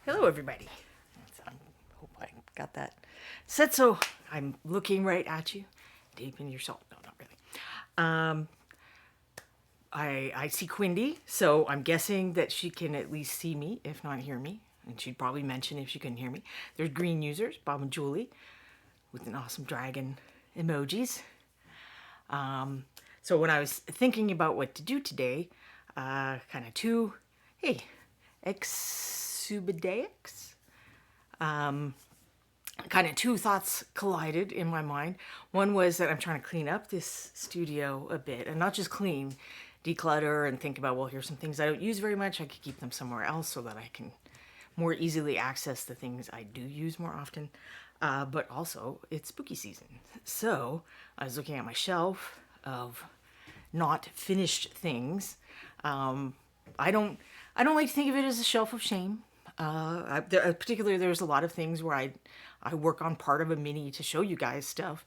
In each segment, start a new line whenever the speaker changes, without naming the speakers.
Hello, everybody. I hope I got that set so I'm looking right at you, deep in your soul. No, not really. Um, I see Quindy, so I'm guessing that she can at least see me, if not hear me. And she'd probably mention if she couldn't hear me. There's green users, Bob and Julie, with an awesome dragon emojis. So when I was thinking about what to do today, kind of two, hey, exubidaics, kind of two thoughts collided in my mind. One was that I'm trying to clean up this studio a bit, and not just clean, declutter and think about, well, here's some things I don't use very much. I could keep them somewhere else so that I can more easily access the things I do use more often. But also, it's spooky season. So I was looking at my shelf of not finished things. I don't like to think of it as a shelf of shame. Particularly, there's a lot of things where I work on part of a mini to show you guys stuff,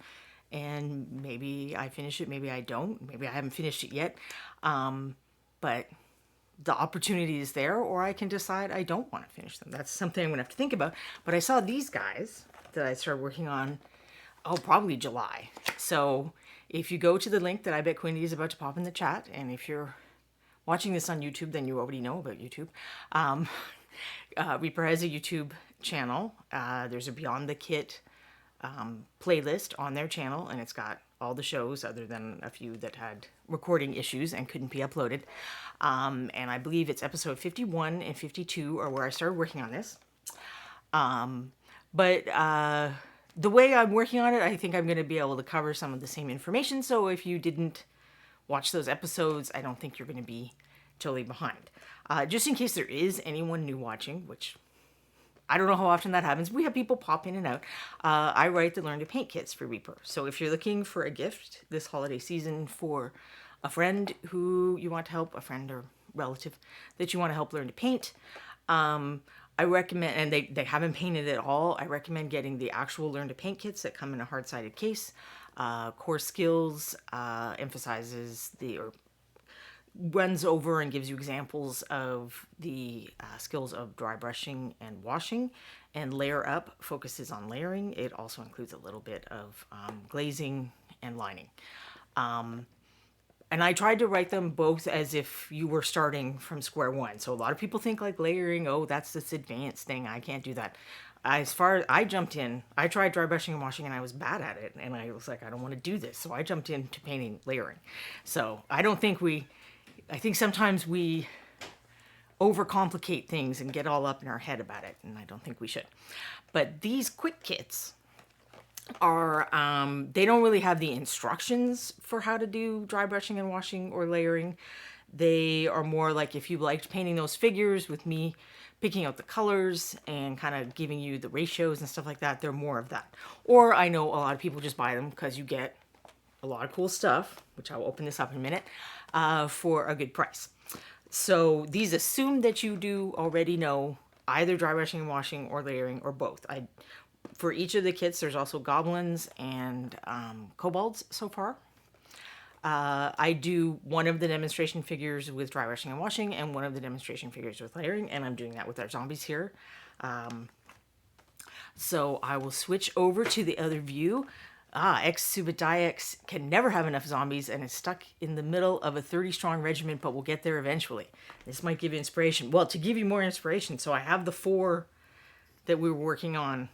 and maybe I finish it, maybe I don't, maybe I haven't finished it yet. But the opportunity is there, or I can decide I don't want to finish them. That's something I'm gonna have to think about. But I saw these guys that I started working on, probably July. So if you go to the link that I bet Quindy is about to pop in the chat, and if you're watching this on YouTube, then you already know about YouTube. Reaper has a YouTube channel. There's a Beyond the Kit playlist on their channel, and it's got all the shows other than a few that had recording issues and couldn't be uploaded. And I believe it's episode 51 and 52 are where I started working on this. But the way I'm working on it, I think I'm going to be able to cover some of the same information. So if you didn't watch those episodes, I don't think you're going to be totally behind. Just in case there is anyone new watching, which I don't know how often that happens. We have people pop in and out. I write the Learn to Paint kits for Reaper. So if you're looking for a gift this holiday season for a friend who you want to help, a friend or relative that you want to help learn to paint, I recommend, and they haven't painted at all, I recommend getting the actual Learn to Paint kits that come in a hard-sided case. Core Skills emphasizes or runs over and gives you examples of the skills of dry brushing and washing, and Layer Up focuses on layering. It also includes a little bit of glazing and lining. And I tried to write them both as if you were starting from square one. So a lot of people think like layering, oh, that's this advanced thing. I can't do that. As far as I jumped in, I tried dry brushing and washing and I was bad at it. And I was like, I don't want to do this. So I jumped into painting layering. So I think sometimes we overcomplicate things and get all up in our head about it. And I don't think we should. But these quick kits are, they don't really have the instructions for how to do dry brushing and washing or layering. They are more like if you liked painting those figures with me picking out the colors and kind of giving you the ratios and stuff like that, they're more of that. Or I know a lot of people just buy them because you get a lot of cool stuff, which I'll open this up in a minute, for a good price. So these assume that you do already know either dry brushing and washing or layering or both. For each of the kits, there's also goblins and kobolds so far. I do one of the demonstration figures with dry brushing and washing and one of the demonstration figures with layering, and I'm doing that with our zombies here. So I will switch over to the other view. Exubidaics can never have enough zombies and is stuck in the middle of a 30-strong regiment, but we'll get there eventually. This might give you inspiration. Well, to give you more inspiration, so I have the 4 that we were working on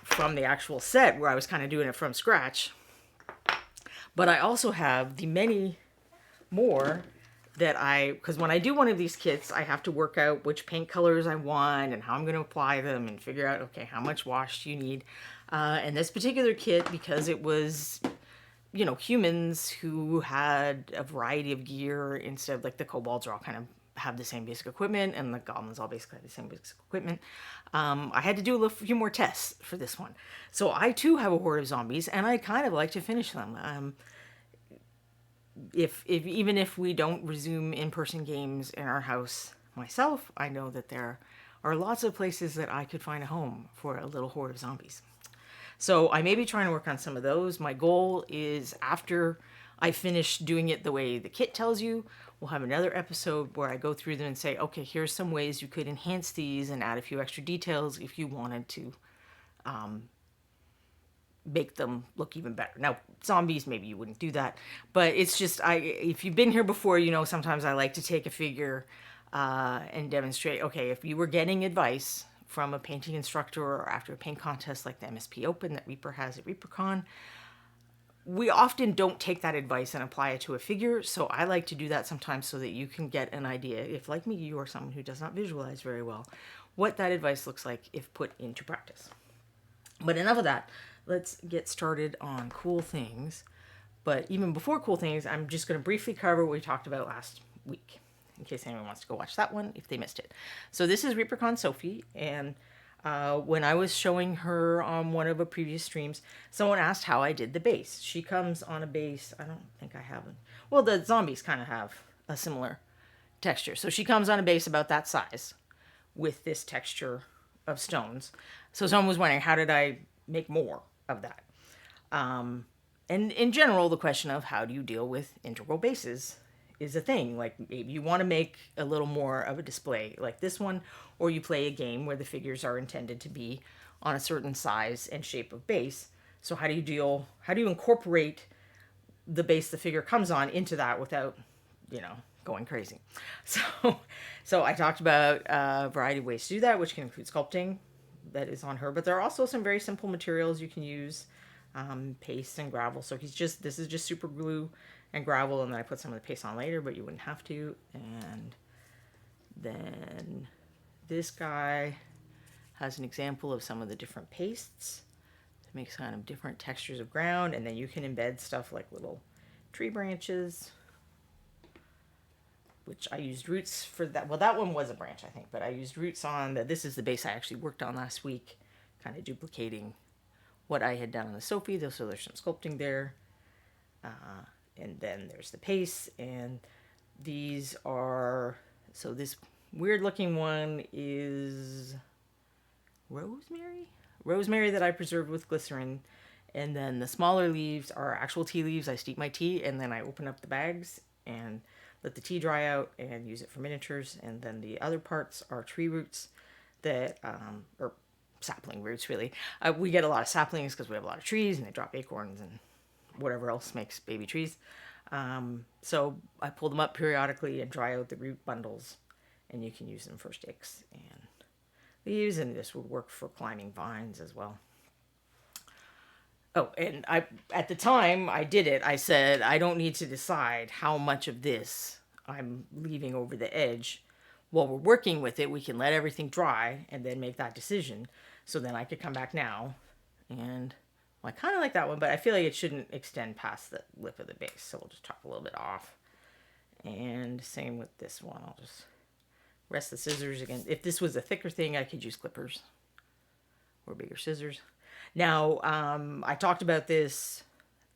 from the actual set where I was kind of doing it from scratch. But I also have the many more that because when I do one of these kits, I have to work out which paint colors I want and how I'm going to apply them and figure out, okay, how much wash do you need? And this particular kit, because it was, humans who had a variety of gear instead of like the kobolds are all kind of have the same basic equipment and the goblins all basically have the same basic equipment. I had to do a few more tests for this one. So I too have a horde of zombies and I kind of like to finish them. Even if we don't resume in-person games in our house myself, I know that there are lots of places that I could find a home for a little horde of zombies. So I may be trying to work on some of those. My goal is after I finish doing it the way the kit tells you, We'll have another episode where I go through them and say, okay, here's some ways you could enhance these and add a few extra details if you wanted to make them look even better. Now, zombies, maybe you wouldn't do that, but it's just, if you've been here before, you know, sometimes I like to take a figure and demonstrate, okay, if you were getting advice from a painting instructor or after a paint contest like the MSP Open that Reaper has at Reapercon, we often don't take that advice and apply it to a figure, so I like to do that sometimes so that you can get an idea, if like me, you are someone who does not visualize very well, what that advice looks like if put into practice. But enough of that. Let's get started on cool things. But even before cool things, I'm just going to briefly cover what we talked about last week, in case anyone wants to go watch that one if they missed it. So this is Reapercon Sophie, and when I was showing her on one of the previous streams, someone asked how I did the base. She comes on a base, I don't think I have it. Well, the zombies kind of have a similar texture. So she comes on a base about that size with this texture of stones. So someone was wondering, how did I make more of that? And in general, the question of how do you deal with integral bases is a thing. Like, maybe you want to make a little more of a display like this one, or you play a game where the figures are intended to be on a certain size and shape of base. So how do you incorporate the base the figure comes on into that without, going crazy? So I talked about a variety of ways to do that, which can include sculpting that is on her, but there are also some very simple materials you can use, paste and gravel. So this is just super glue and gravel, and then I put some of the paste on later, but you wouldn't have to. And then this guy has an example of some of the different pastes to make kind of different textures of ground, and then you can embed stuff like little tree branches, which I used roots for that. Well, that one was a branch, I think, but I used roots on that. This is the base I actually worked on last week, kind of duplicating what I had done on the Sophie. So there's some sculpting there. And then there's the paste, and these are, so this weird looking one is rosemary that I preserved with glycerin. And then the smaller leaves are actual tea leaves. I steep my tea, and then I open up the bags and let the tea dry out and use it for miniatures. And then the other parts are tree roots that, or sapling roots, really. We get a lot of saplings because we have a lot of trees, and they drop acorns and whatever else makes baby trees. So I pull them up periodically and dry out the root bundles, and you can use them for sticks and leaves, and this would work for climbing vines as well. Oh, and at the time I did it, I said, I don't need to decide how much of this I'm leaving over the edge. While we're working with it, we can let everything dry and then make that decision. So then I could come back now and, well, I kind of like that one, but I feel like it shouldn't extend past the lip of the base. So we'll just chop a little bit off. And same with this one. I'll just rest the scissors again. If this was a thicker thing, I could use clippers or bigger scissors. Now, I talked about this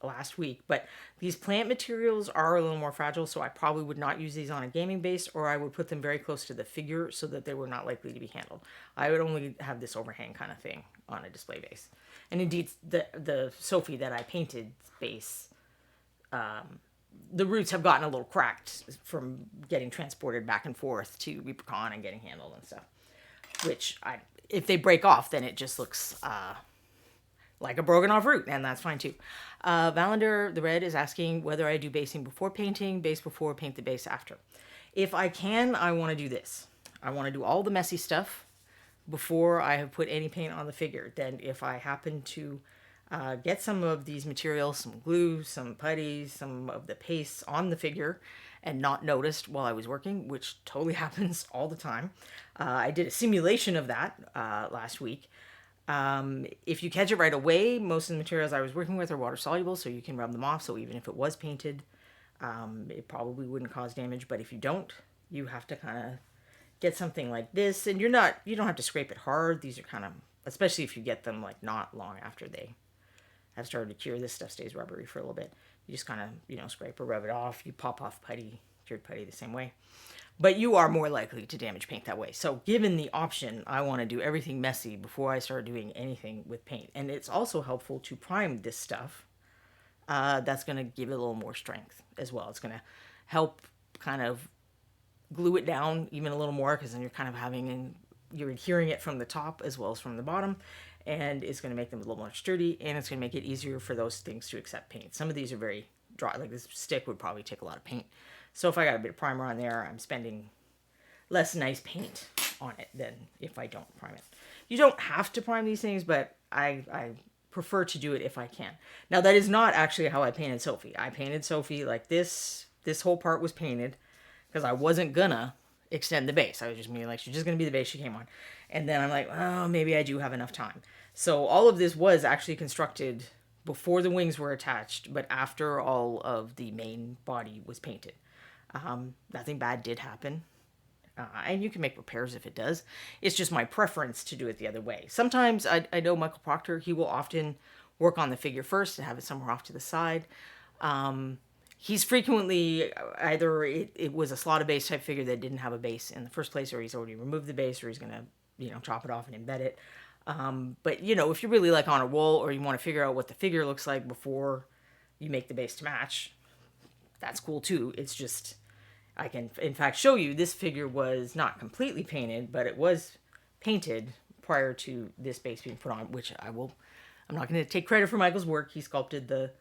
last week, but these plant materials are a little more fragile, so I probably would not use these on a gaming base, or I would put them very close to the figure so that they were not likely to be handled. I would only have this overhang kind of thing on a display base. And indeed, the Sophie that I painted base, the roots have gotten a little cracked from getting transported back and forth to Reapercon and getting handled and stuff. Which, if they break off, then it just looks like a broken off root, and that's fine too. Valander, the red, is asking whether I do basing before painting, base before, paint the base after. If I can, I want to do this. I want to do all the messy stuff before I have put any paint on the figure. Then if I happen to get some of these materials, some glue, some putty, some of the paste on the figure and not noticed while I was working, which totally happens all the time. I did a simulation of that last week. If you catch it right away, most of the materials I was working with are water soluble, so you can rub them off. So even if it was painted, it probably wouldn't cause damage. But if you don't, you have to kind of get something like this, and you don't have to scrape it hard. These are kind of, especially if you get them like not long after they have started to cure. This stuff stays rubbery for a little bit. You just kind of, scrape or rub it off. You pop off putty, cured putty the same way. But you are more likely to damage paint that way. So given the option, I want to do everything messy before I start doing anything with paint. And it's also helpful to prime this stuff. That's going to give it a little more strength as well. It's going to help kind of glue it down even a little more, because then you're kind of you're adhering it from the top as well as from the bottom, and it's going to make them a little more sturdy, and it's going to make it easier for those things to accept paint. Some of these are very dry, like this stick would probably take a lot of paint. So if I got a bit of primer on there, I'm spending less nice paint on it than if I don't prime it. You don't have to prime these things, but I prefer to do it if I can. Now, that is not actually how I painted Sophie. I painted Sophie like this. This whole part was painted because I wasn't gonna extend the base. I was just meaning like she's just gonna be the base she came on. And then I'm like, oh, maybe I do have enough time. So all of this was actually constructed before the wings were attached, but after all of the main body was painted. Nothing bad did happen. And you can make repairs if it does. It's just my preference to do it the other way. Sometimes I know Michael Proctor, he will often work on the figure first and have it somewhere off to the side. He's frequently either it was a slotted base type figure that didn't have a base in the first place, or he's already removed the base, or he's going to, chop it off and embed it. But, if you're really like on a roll, or you want to figure out what the figure looks like before you make the base to match, that's cool too. It's just, I can, in fact, show you this figure was not completely painted, but it was painted prior to this base being put on, which I'm not going to take credit for Michael's work. He sculpted the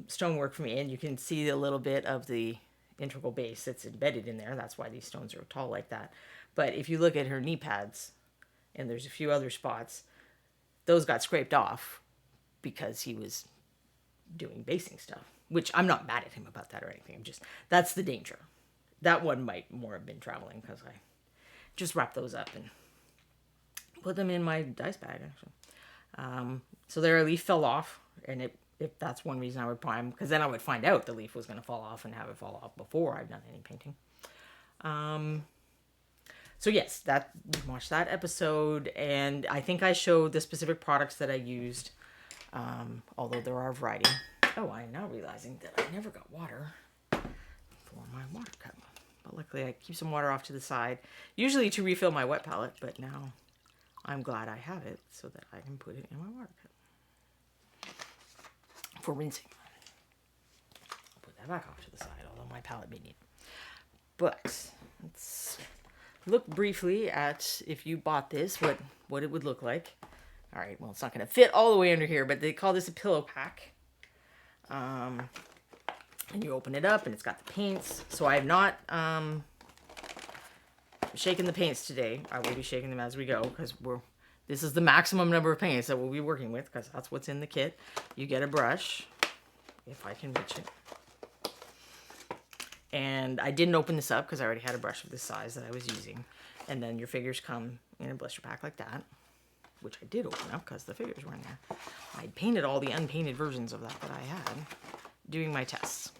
stonework for me, and you can see a little bit of the integral base that's embedded in there. That's why these stones are tall like that. But if you look at her knee pads, and there's a few other spots, those got scraped off because he was doing basing stuff, which I'm not mad at him about that or anything. That's the danger. That one might more have been traveling, because I just wrapped those up and put them in my dice bag, actually. So their leaf fell off, and if that's one reason I would prime, because then I would find out the leaf was going to fall off and have it fall off before I've done any painting. So yes, we watched that episode, and I think I showed the specific products that I used, although there are a variety. Oh, I'm now realizing that I never got water for my water cup. But luckily I keep some water off to the side, usually to refill my wet palette, but now I'm glad I have it so that I can put it in my water cup for rinsing. I'll put that back off to the side, although my palette may need it. But let's look briefly at, if you bought this, what it would look like. All right, well, it's not going to fit all the way under here, but they call this a pillow pack. And you open it up, and it's got the paints. So I have not shaken the paints today. I will be shaking them as we go, because this is the maximum number of paints that we'll be working with, because that's what's in the kit. You get a brush, if I can reach it. And I didn't open this up because I already had a brush of this size that I was using. And then your figures come in a blister pack like that, which I did open up because the figures were in there. I painted all the unpainted versions of that I had doing my tests.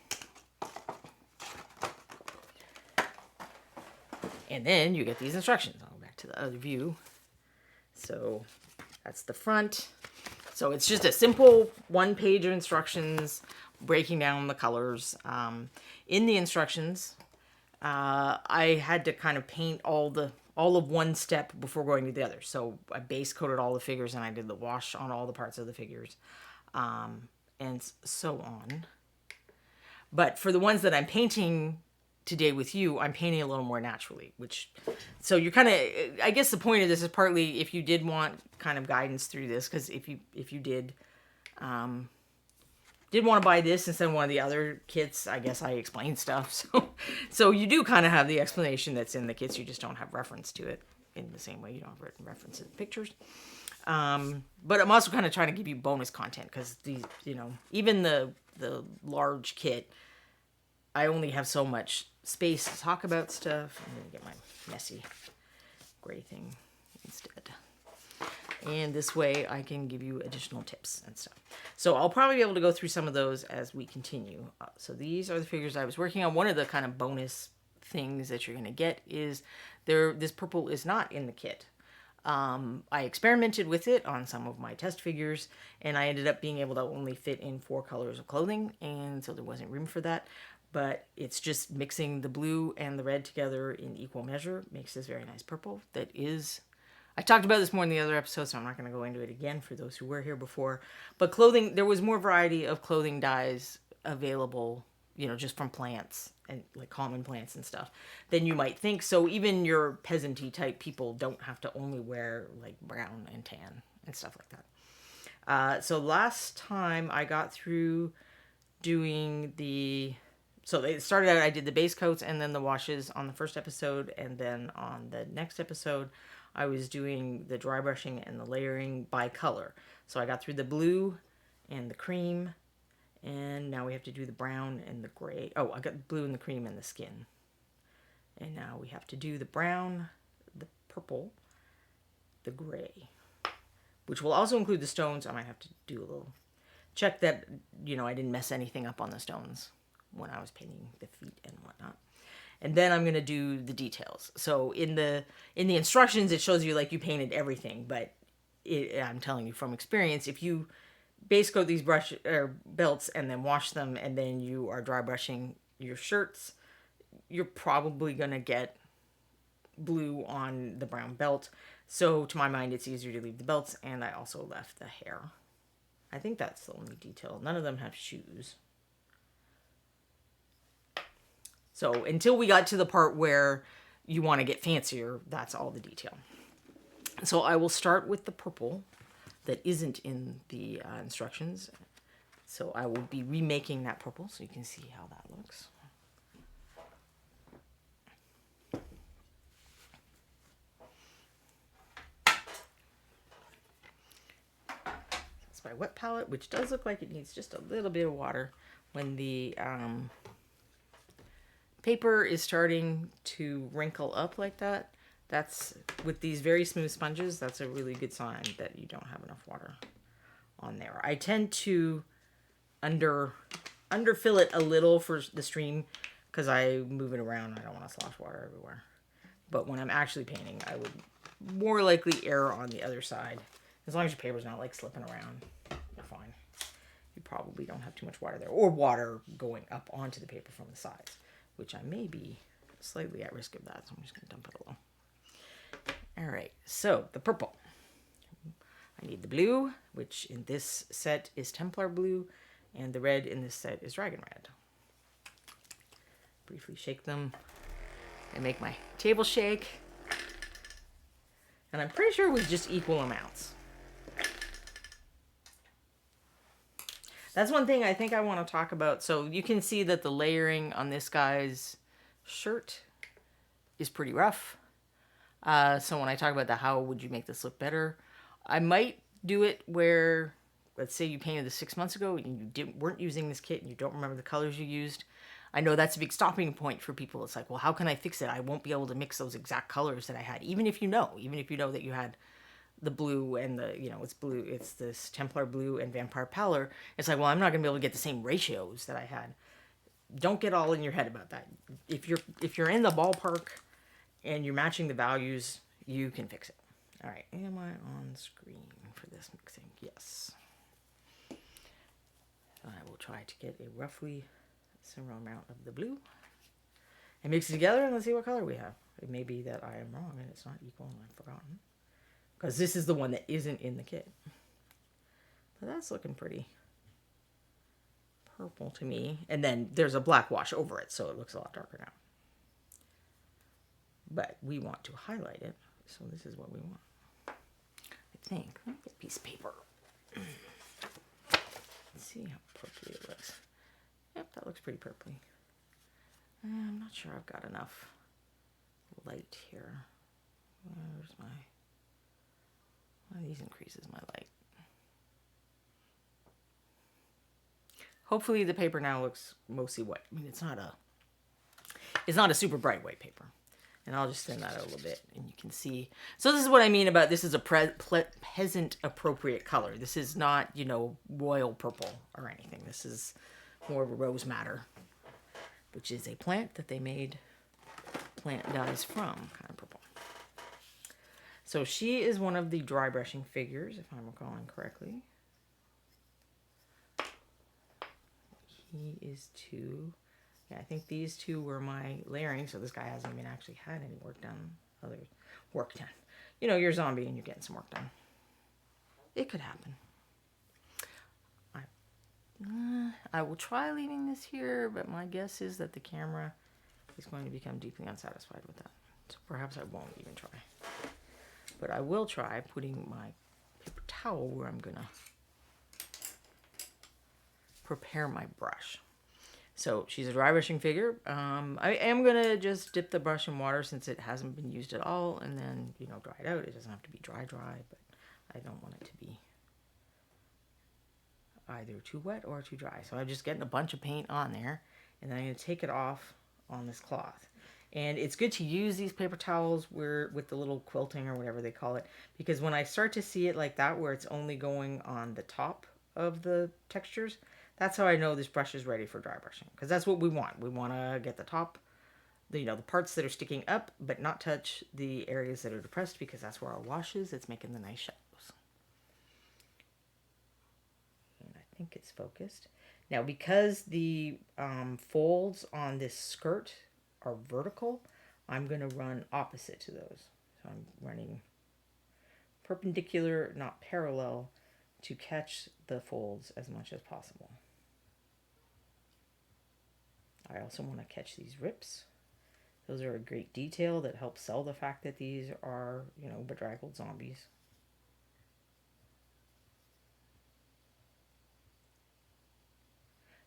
And then you get these instructions. I'll go back to the other view. So that's the front. So it's just a simple one-page of instructions breaking down the colors. In the instructions, I had to kind of paint all of one step before going to the other. So I base coated all the figures, and I did the wash on all the parts of the figures, and so on. But for the ones that I'm painting today with you, I'm painting a little more naturally, so you're kind of, I guess the point of this is partly if you did want kind of guidance through this, because if you did want to buy this instead of one of the other kits, I guess I explained stuff. So you do kind of have the explanation that's in the kits. You just don't have reference to it in the same way you don't have written references in pictures. But I'm also kind of trying to give you bonus content, because these, even the large kit, I only have so much space to talk about stuff. I'm going to get my messy gray thing instead. And this way I can give you additional tips and stuff. So I'll probably be able to go through some of those as we continue. So these are the figures I was working on. One of the kind of bonus things that you're going to get is this purple is not in the kit. I experimented with it on some of my test figures, and I ended up being able to only fit in 4 colors of clothing, and so there wasn't room for that. But it's just mixing the blue and the red together in equal measure makes this very nice purple. That is, I talked about this more in the other episode, so I'm not going to go into it again for those who were here before. But clothing, there was more variety of clothing dyes available, you know, just from plants and like common plants and stuff, then you might think so. Even your peasanty type people don't have to only wear like brown and tan and stuff like that. So last time I got through doing so it started out, I did the base coats and then the washes on the first episode, and then on the next episode I was doing the dry brushing and the layering by color. So I got through the blue and the cream, and now we have to do the brown and the gray. Oh, I got the blue and the cream and the skin. And now we have to do the brown, the purple, the gray, which will also include the stones. I might have to do a little check that, you know, I didn't mess anything up on the stones when I was painting the feet and whatnot. And then I'm going to do the details. So in the instructions, it shows you like you painted everything, but I'm telling you from experience, if you base coat these belts and then wash them, and then you are dry brushing your shirts, you're probably going to get blue on the brown belt. So to my mind, it's easier to leave the belts, and I also left the hair. I think that's the only detail. None of them have shoes. So until we got to the part where you want to get fancier, that's all the detail. So I will start with the purple that isn't in the instructions. So I will be remaking that purple so you can see how that looks. That's my wet palette, which does look like it needs just a little bit of water. When the paper is starting to wrinkle up like that, that's with these very smooth sponges, that's a really good sign that you don't have enough water on there. I tend to underfill it a little for the stream because I move it around. I don't want to slosh water everywhere. But when I'm actually painting, I would more likely err on the other side. As long as your paper's not like slipping around, you're fine. You probably don't have too much water there, or water going up onto the paper from the sides, which I may be slightly at risk of that, so I'm just going to dump it a little. All right, so the purple. I need the blue, which in this set is Templar blue, and the red in this set is Dragon red. Briefly shake them and make my table shake. And I'm pretty sure it was just equal amounts. That's one thing I think I want to talk about. So you can see that the layering on this guy's shirt is pretty rough. So when I talk about how would you make this look better, I might do it where, let's say you painted this 6 months ago and you weren't using this kit and you don't remember the colors you used. I know that's a big stopping point for people. It's like, well, how can I fix it? I won't be able to mix those exact colors that I had, even if you know that you had the blue and the, you know, it's blue, it's this Templar blue and Vampire Pallor. It's like, well, I'm not gonna be able to get the same ratios that I had. Don't get all in your head about that. If you're in the ballpark and you're matching the values, you can fix it. All right, am I on screen for this mixing? Yes. I will try to get a roughly similar amount of the blue and mix it together, and let's see what color we have. It may be that I am wrong and it's not equal and I've forgotten, because this is the one that isn't in the kit. But that's looking pretty purple to me. And then there's a black wash over it, so it looks a lot darker now. But we want to highlight it, so this is what we want. I think. Let me get a piece of paper. Let's see how purpley it looks. Yep, that looks pretty purpley. I'm not sure I've got enough light here. Where's my... One of these increases my light. Hopefully the paper now looks mostly white. I mean, it's not a super bright white paper. And I'll just thin that out a little bit, and you can see. So this is what I mean about this is a peasant appropriate color. This is not, you know, royal purple or anything. This is more of a rose madder, which is a plant that they made plant dyes from, kind of purple. So she is one of the dry brushing figures, if I'm recalling correctly. He is two. Yeah, I think these two were my layering, so this guy hasn't even actually had any work done. Other work done. You know, you're a zombie and you're getting some work done. It could happen. I will try leaving this here, but my guess is that the camera is going to become deeply unsatisfied with that. So perhaps I won't even try. But I will try putting my paper towel where I'm gonna prepare my brush. So she's a dry brushing figure. I am gonna just dip the brush in water since it hasn't been used at all, and then, you know, dry it out. It doesn't have to be dry, but I don't want it to be either too wet or too dry. So I'm just getting a bunch of paint on there, and then I'm gonna take it off on this cloth. And it's good to use these paper towels with the little quilting or whatever they call it, because when I start to see it like that, where it's only going on the top of the textures, that's how I know this brush is ready for dry brushing, because that's what we want. We want to get the top, the parts that are sticking up, but not touch the areas that are depressed, because that's where our wash is. It's making the nice shadows. And I think it's focused. Now, because the folds on this skirt are vertical, I'm going to run opposite to those. So I'm running perpendicular, not parallel, to catch the folds as much as possible. I also want to catch these rips. Those are a great detail that helps sell the fact that these are, bedraggled zombies.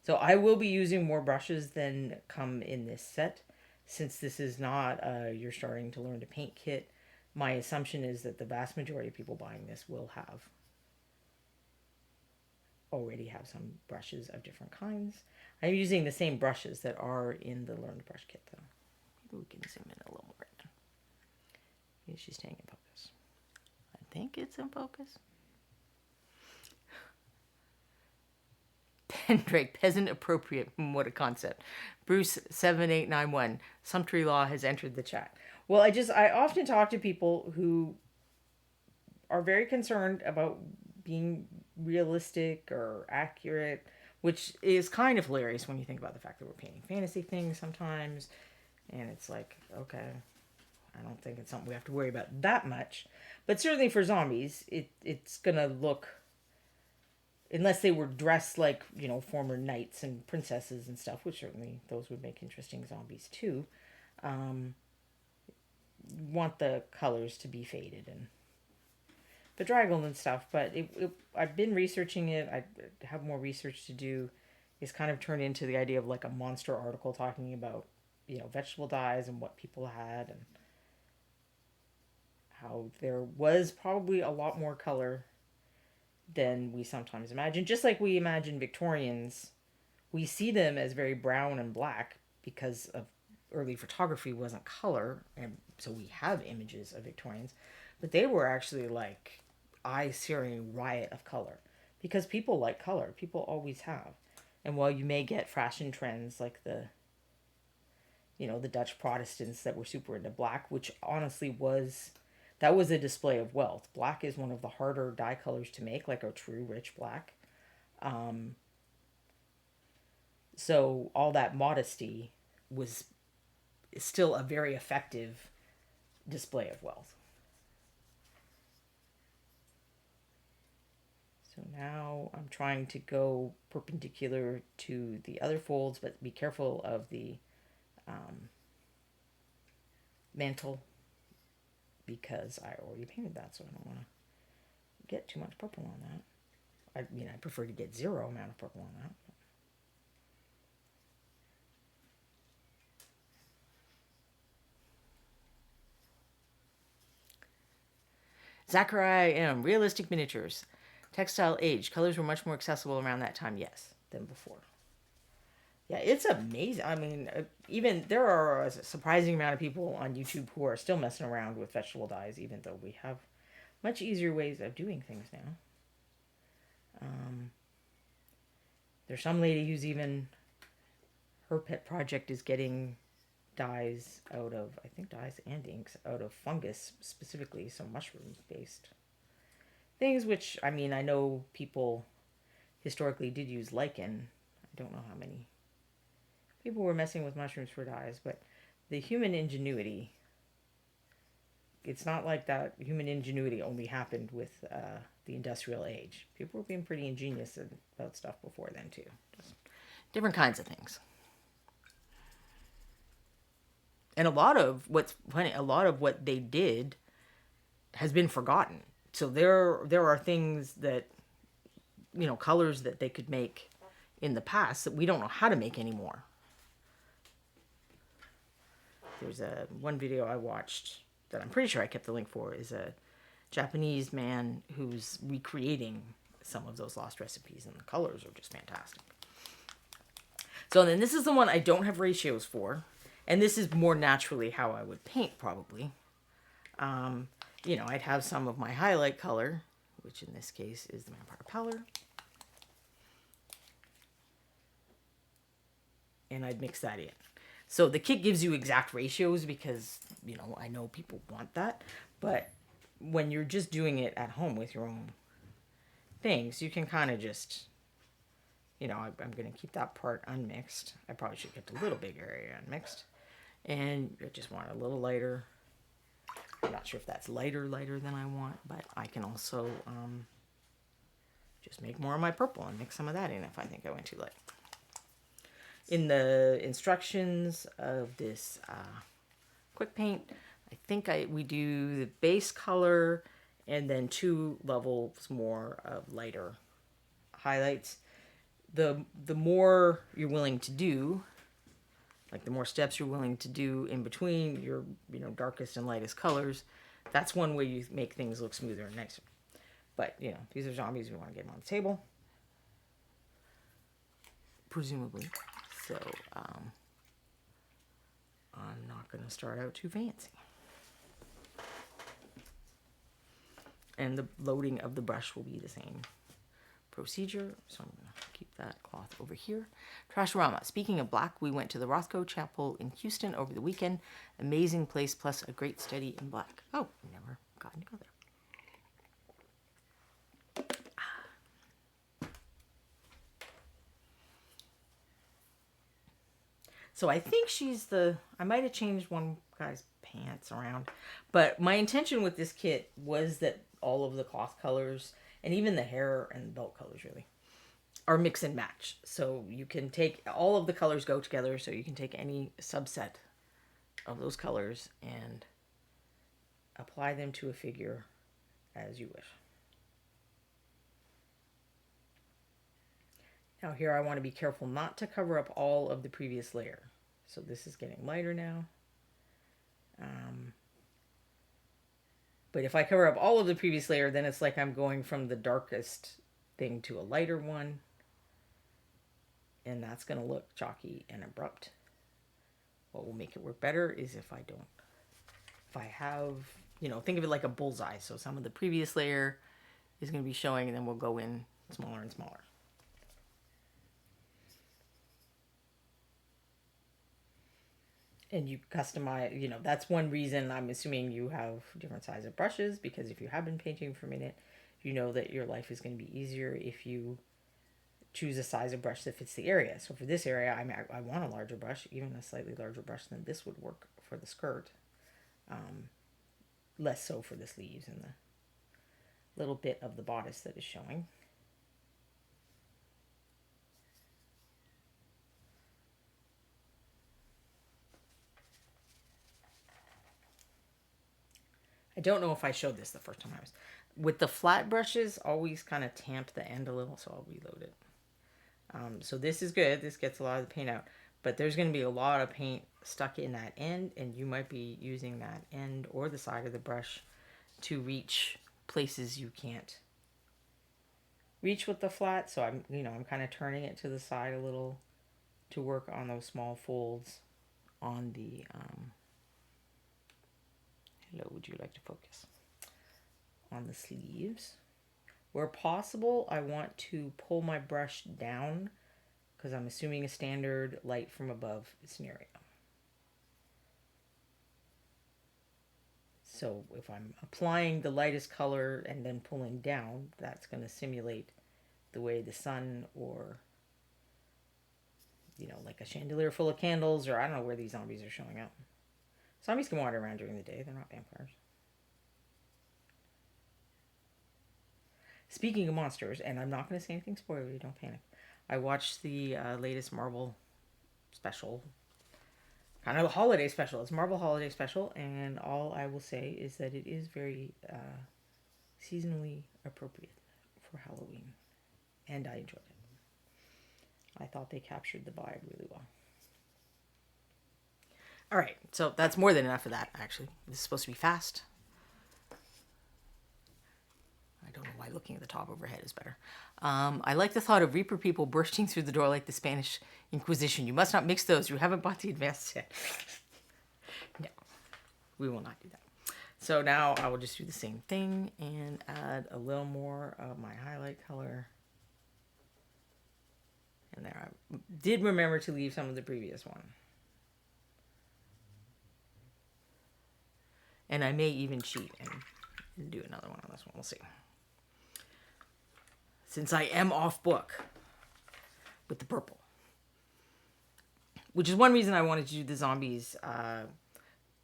So I will be using more brushes than come in this set. Since this is not you're starting to learn to paint kit, my assumption is that the vast majority of people buying this will already have some brushes of different kinds. I'm using the same brushes that are in the Learn to Brush kit, though. Maybe we can zoom in a little more again. Maybe she's staying in focus. I think it's in focus. Pendrake, peasant appropriate. What a concept. Bruce 7891, sumptuary law has entered the chat. Well, I often talk to people who are very concerned about being realistic or accurate, which is kind of hilarious when you think about the fact that we're painting fantasy things sometimes. And it's like, okay, I don't think it's something we have to worry about that much. But certainly for zombies, it's going to look, unless they were dressed like, former knights and princesses and stuff, which certainly those would make interesting zombies too. Want the colors to be faded and bedraggled and stuff. But I've been researching it. I have more research to do. It's kind of turned into the idea of like a monster article talking about, vegetable dyes and what people had and how there was probably a lot more color than we sometimes imagine. Just like we imagine Victorians, we see them as very brown and black because of early photography wasn't color, and so we have images of Victorians, but they were actually like eye-searing riot of color because people like color. People always have. And while you may get fashion trends like the Dutch Protestants that were super into black, which honestly was a display of wealth. Black is one of the harder dye colors to make, like a true rich black. So all that modesty is still a very effective display of wealth. So now I'm trying to go perpendicular to the other folds, but be careful of the mantle because I already painted that, so I don't want to get too much purple on that. I prefer to get zero amount of purple on that. Zachariah M. Realistic miniatures. Textile age. Colors were much more accessible around that time, yes, than before. Yeah, it's amazing. I mean, even there are a surprising amount of people on YouTube who are still messing around with vegetable dyes, even though we have much easier ways of doing things now. There's some lady who's even, her pet project is getting dyes out of, I think dyes and inks, out of fungus specifically, so mushroom-based things, which, I mean, I know people historically did use lichen. I don't know how many people were messing with mushrooms for dyes, but the human ingenuity, it's not like that human ingenuity only happened with the industrial age. People were being pretty ingenious about stuff before then too. Just different kinds of things. And a lot of what's funny, a lot of what they did has been forgotten. So there are things that, you know, colors that they could make in the past that we don't know how to make anymore. There's one video I watched that I'm pretty sure I kept the link for, is a Japanese man who's recreating some of those lost recipes, and the colors are just fantastic. So then this is the one I don't have ratios for, and this is more naturally how I would paint probably. You know, I'd have some of my highlight color, which in this case is the Vampire Pallor, and I'd mix that in. So the kit gives you exact ratios because, you know, I know people want that. But when you're just doing it at home with your own things, you can kind of just, you know, I'm going to keep that part unmixed. I probably should have kept a little big area unmixed. And I just want a little lighter. I'm not sure if that's lighter than I want, but I can also just make more of my purple and mix some of that in if I think I went too light. In the instructions of this quick paint, I think we do the base color and then 2 levels more of lighter highlights. The more you're willing to do, like the more steps you're willing to do in between your, you know, darkest and lightest colors, that's one way you make things look smoother and nicer. But, you know, these are zombies. We want to get them on the table, presumably. So, I'm not going to start out too fancy. And the loading of the brush will be the same procedure. So I'm going to keep that cloth over here. Trashorama. Speaking of black, we went to the Rothko Chapel in Houston over the weekend. Amazing place, plus a great study in black. Oh, never gotten to go there. So I think she's I might have changed one guy's pants around, but my intention with this kit was that all of the cloth colors and even the hair and belt colors really are mix and match. So you can take all of the colors go together, so you can take any subset of those colors and apply them to a figure as you wish. Now here I want to be careful not to cover up all of the previous layer. So this is getting lighter now. But if I cover up all of the previous layer, then it's like I'm going from the darkest thing to a lighter one. And that's going to look chalky and abrupt. What will make it work better is if I have, you know, think of it like a bullseye. So some of the previous layer is going to be showing, and then we'll go in smaller and smaller. And you customize, you know, that's one reason I'm assuming you have different size of brushes, because if you have been painting for a minute, you know that your life is going to be easier if you choose a size of brush that fits the area. So for this area, I want a larger brush, even a slightly larger brush than this would work for the skirt. Less so for the sleeves and the little bit of the bodice that is showing. I don't know if I showed this the first time I was. With the flat brushes, always kind of tamp the end a little, so I'll reload it. So this is good. This gets a lot of the paint out. But there's going to be a lot of paint stuck in that end, and you might be using that end or the side of the brush to reach places you can't reach with the flat. So I'm kind of turning it to the side a little to work on those small folds on the... Hello, would you like to focus? On the sleeves. Where possible, I want to pull my brush down because I'm assuming a standard light from above scenario. So if I'm applying the lightest color and then pulling down, that's going to simulate the way the sun or, you know, like a chandelier full of candles, or I don't know where these zombies are showing up. Zombies can wander around during the day. They're not vampires. Speaking of monsters, and I'm not going to say anything spoilery, don't panic. I watched the latest Marvel special, kind of a holiday special. It's Marvel holiday special, and all I will say is that it is very seasonally appropriate for Halloween, and I enjoyed it. I thought they captured the vibe really well. All right, so that's more than enough of that, actually. This is supposed to be fast. I don't know why looking at the top overhead is better. I like the thought of Reaper people bursting through the door like the Spanish Inquisition. You must not mix those. You haven't bought the advanced set. No, we will not do that. So now I will just do the same thing and add a little more of my highlight color. And there, I did remember to leave some of the previous one. And I may even cheat and do another one on this one. We'll see. Since I am off book with the purple. Which is one reason I wanted to do the zombies.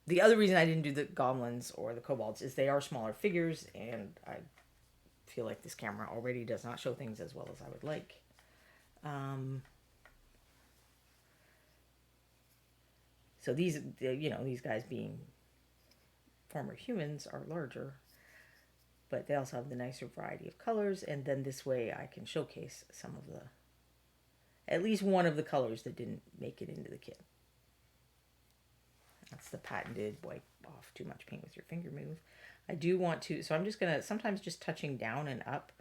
The other reason I didn't do the goblins or the kobolds is they are smaller figures, and I feel like this camera already does not show things as well as I would like. So these, these guys being former humans are larger, but they also have the nicer variety of colors, and then this way I can showcase some of the, at least one of the colors that didn't make it into the kit. That's the patented wipe off too much paint with your finger move. I do want to, so I'm just going to, sometimes just touching down and up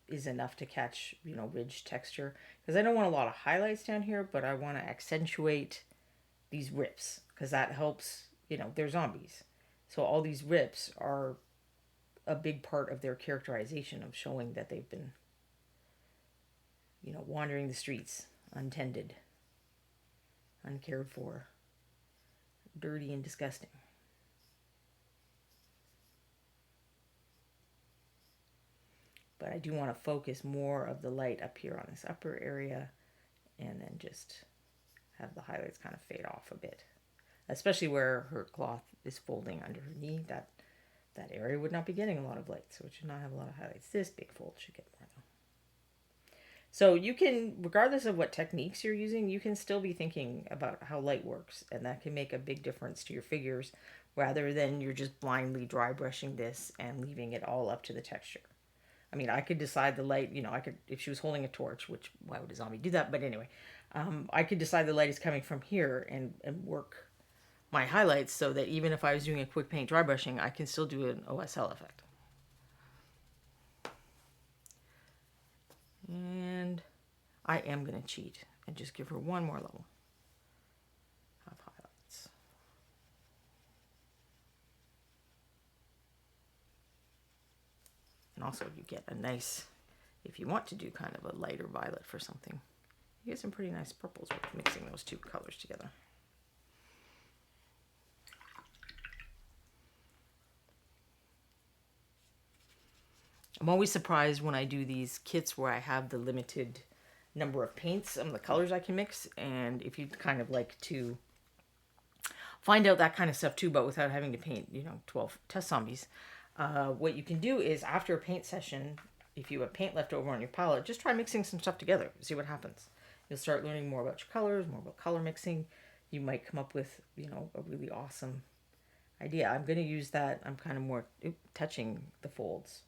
is enough to catch, ridge texture. Because I don't want a lot of highlights down here, but I want to accentuate these rips. Because that helps, they're zombies. So all these rips are a big part of their characterization of showing that they've been, wandering the streets untended, uncared for, dirty and disgusting. But I do want to focus more of the light up here on this upper area and then just have the highlights kind of fade off a bit. Especially where her cloth is folding under her knee. That area would not be getting a lot of light, so it should not have a lot of highlights. This big fold should get more though. So you can, regardless of what techniques you're using, you can still be thinking about how light works, and that can make a big difference to your figures rather than you're just blindly dry brushing this and leaving it all up to the texture. I mean, I could decide the light, I could, if she was holding a torch, which, why would a zombie do that? But anyway, I could decide the light is coming from here and work my highlights so that even if I was doing a quick paint dry brushing, I can still do an OSL effect. And I am going to cheat and just give her one more level of highlights. And also you get a nice, if you want to do kind of a lighter violet for something, you get some pretty nice purples with mixing those two colors together. I'm always surprised when I do these kits where I have the limited number of paints and the colors I can mix. And if you'd kind of like to find out that kind of stuff too, but without having to paint, 12 test zombies, what you can do is after a paint session, if you have paint left over on your palette, just try mixing some stuff together. See what happens. You'll start learning more about your colors, more about color mixing. You might come up with, a really awesome idea. I'm going to use that. I'm kind of more touching the folds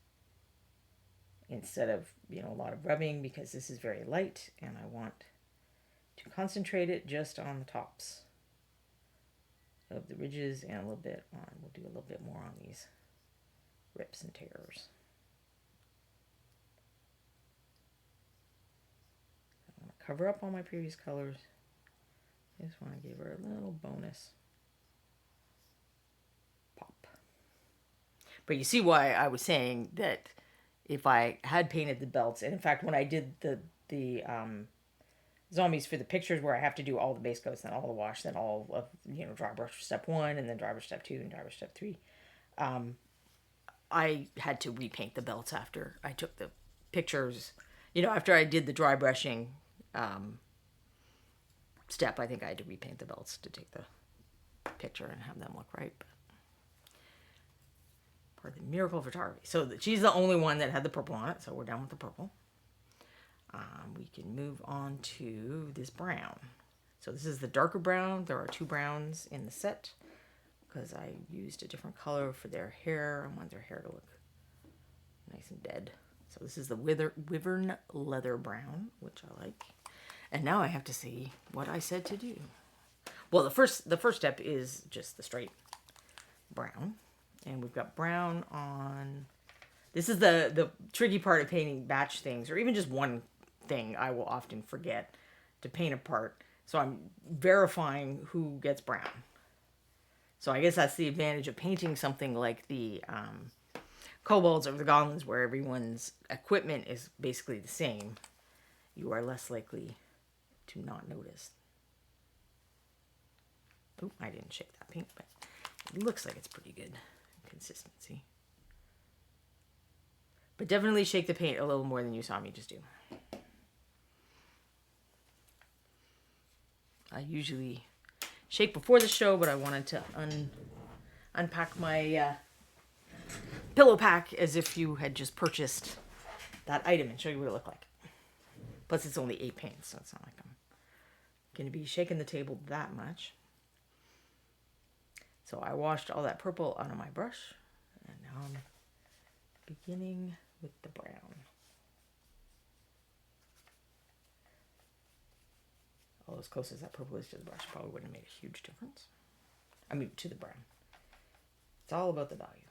instead of, a lot of rubbing, because this is very light and I want to concentrate it just on the tops of the ridges and a little bit on, we'll do a little bit more on these rips and tears. I want to cover up all my previous colors. I just want to give her a little bonus pop. But you see why I was saying that if I had painted the belts, and in fact, when I did the zombies for the pictures where I have to do all the base coats, then all the wash, then all of, dry brush step 1, and then dry brush step 2, and dry brush step 3, I had to repaint the belts after I took the pictures. After I did the dry brushing step, I think I had to repaint the belts to take the picture and have them look right. But the miracle of photography. So she's the only one that had the purple on it, so we're done with the purple. We can move on to this brown. So this is the darker brown. There are 2 browns in the set because I used a different color for their hair. I want their hair to look nice and dead. So this is the Wyvern Leather Brown, which I like. And now I have to see what I said to do. Well, the first step is just the straight brown. And we've got brown on... This is the tricky part of painting batch things, or even just one thing I will often forget to paint a part. So I'm verifying who gets brown. So I guess that's the advantage of painting something like the kobolds or the goblins, where everyone's equipment is basically the same. You are less likely to not notice. Oh, I didn't shake that paint, but it looks like it's pretty good consistency. But definitely shake the paint a little more than you saw me just do. I usually shake before the show, but I wanted to unpack my pillow pack as if you had just purchased that item and show you what it looked like. Plus, it's only 8 paints, so it's not like I'm going to be shaking the table that much. So I washed all that purple out of my brush, and now I'm beginning with the brown. All as close as that purple is to the brush probably wouldn't have made a huge difference. I mean, to the brown. It's all about the value.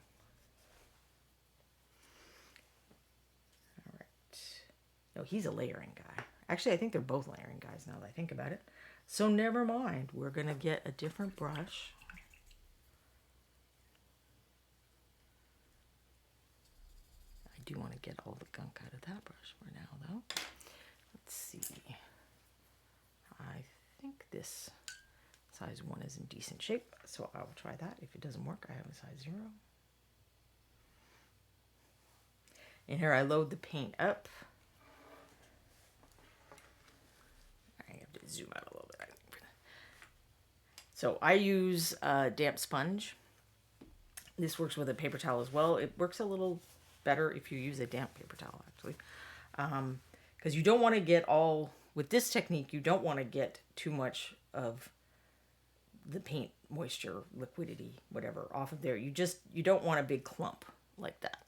All right. No, he's a layering guy. Actually, I think they're both layering guys now that I think about it. So never mind. We're going to get a different brush. I do want to get all the gunk out of that brush for now, though. Let's see. I think this size 1 is in decent shape, so I will try that. If it doesn't work, I have a size 0. And here I load the paint up. I have to zoom out a little bit, I think, for that. So I use a damp sponge. This works with a paper towel as well. It works a little better if you use a damp paper towel, actually. Because you don't want to get all... With this technique, you don't want to get too much of the paint moisture, liquidity, whatever, off of there. You don't want a big clump like that.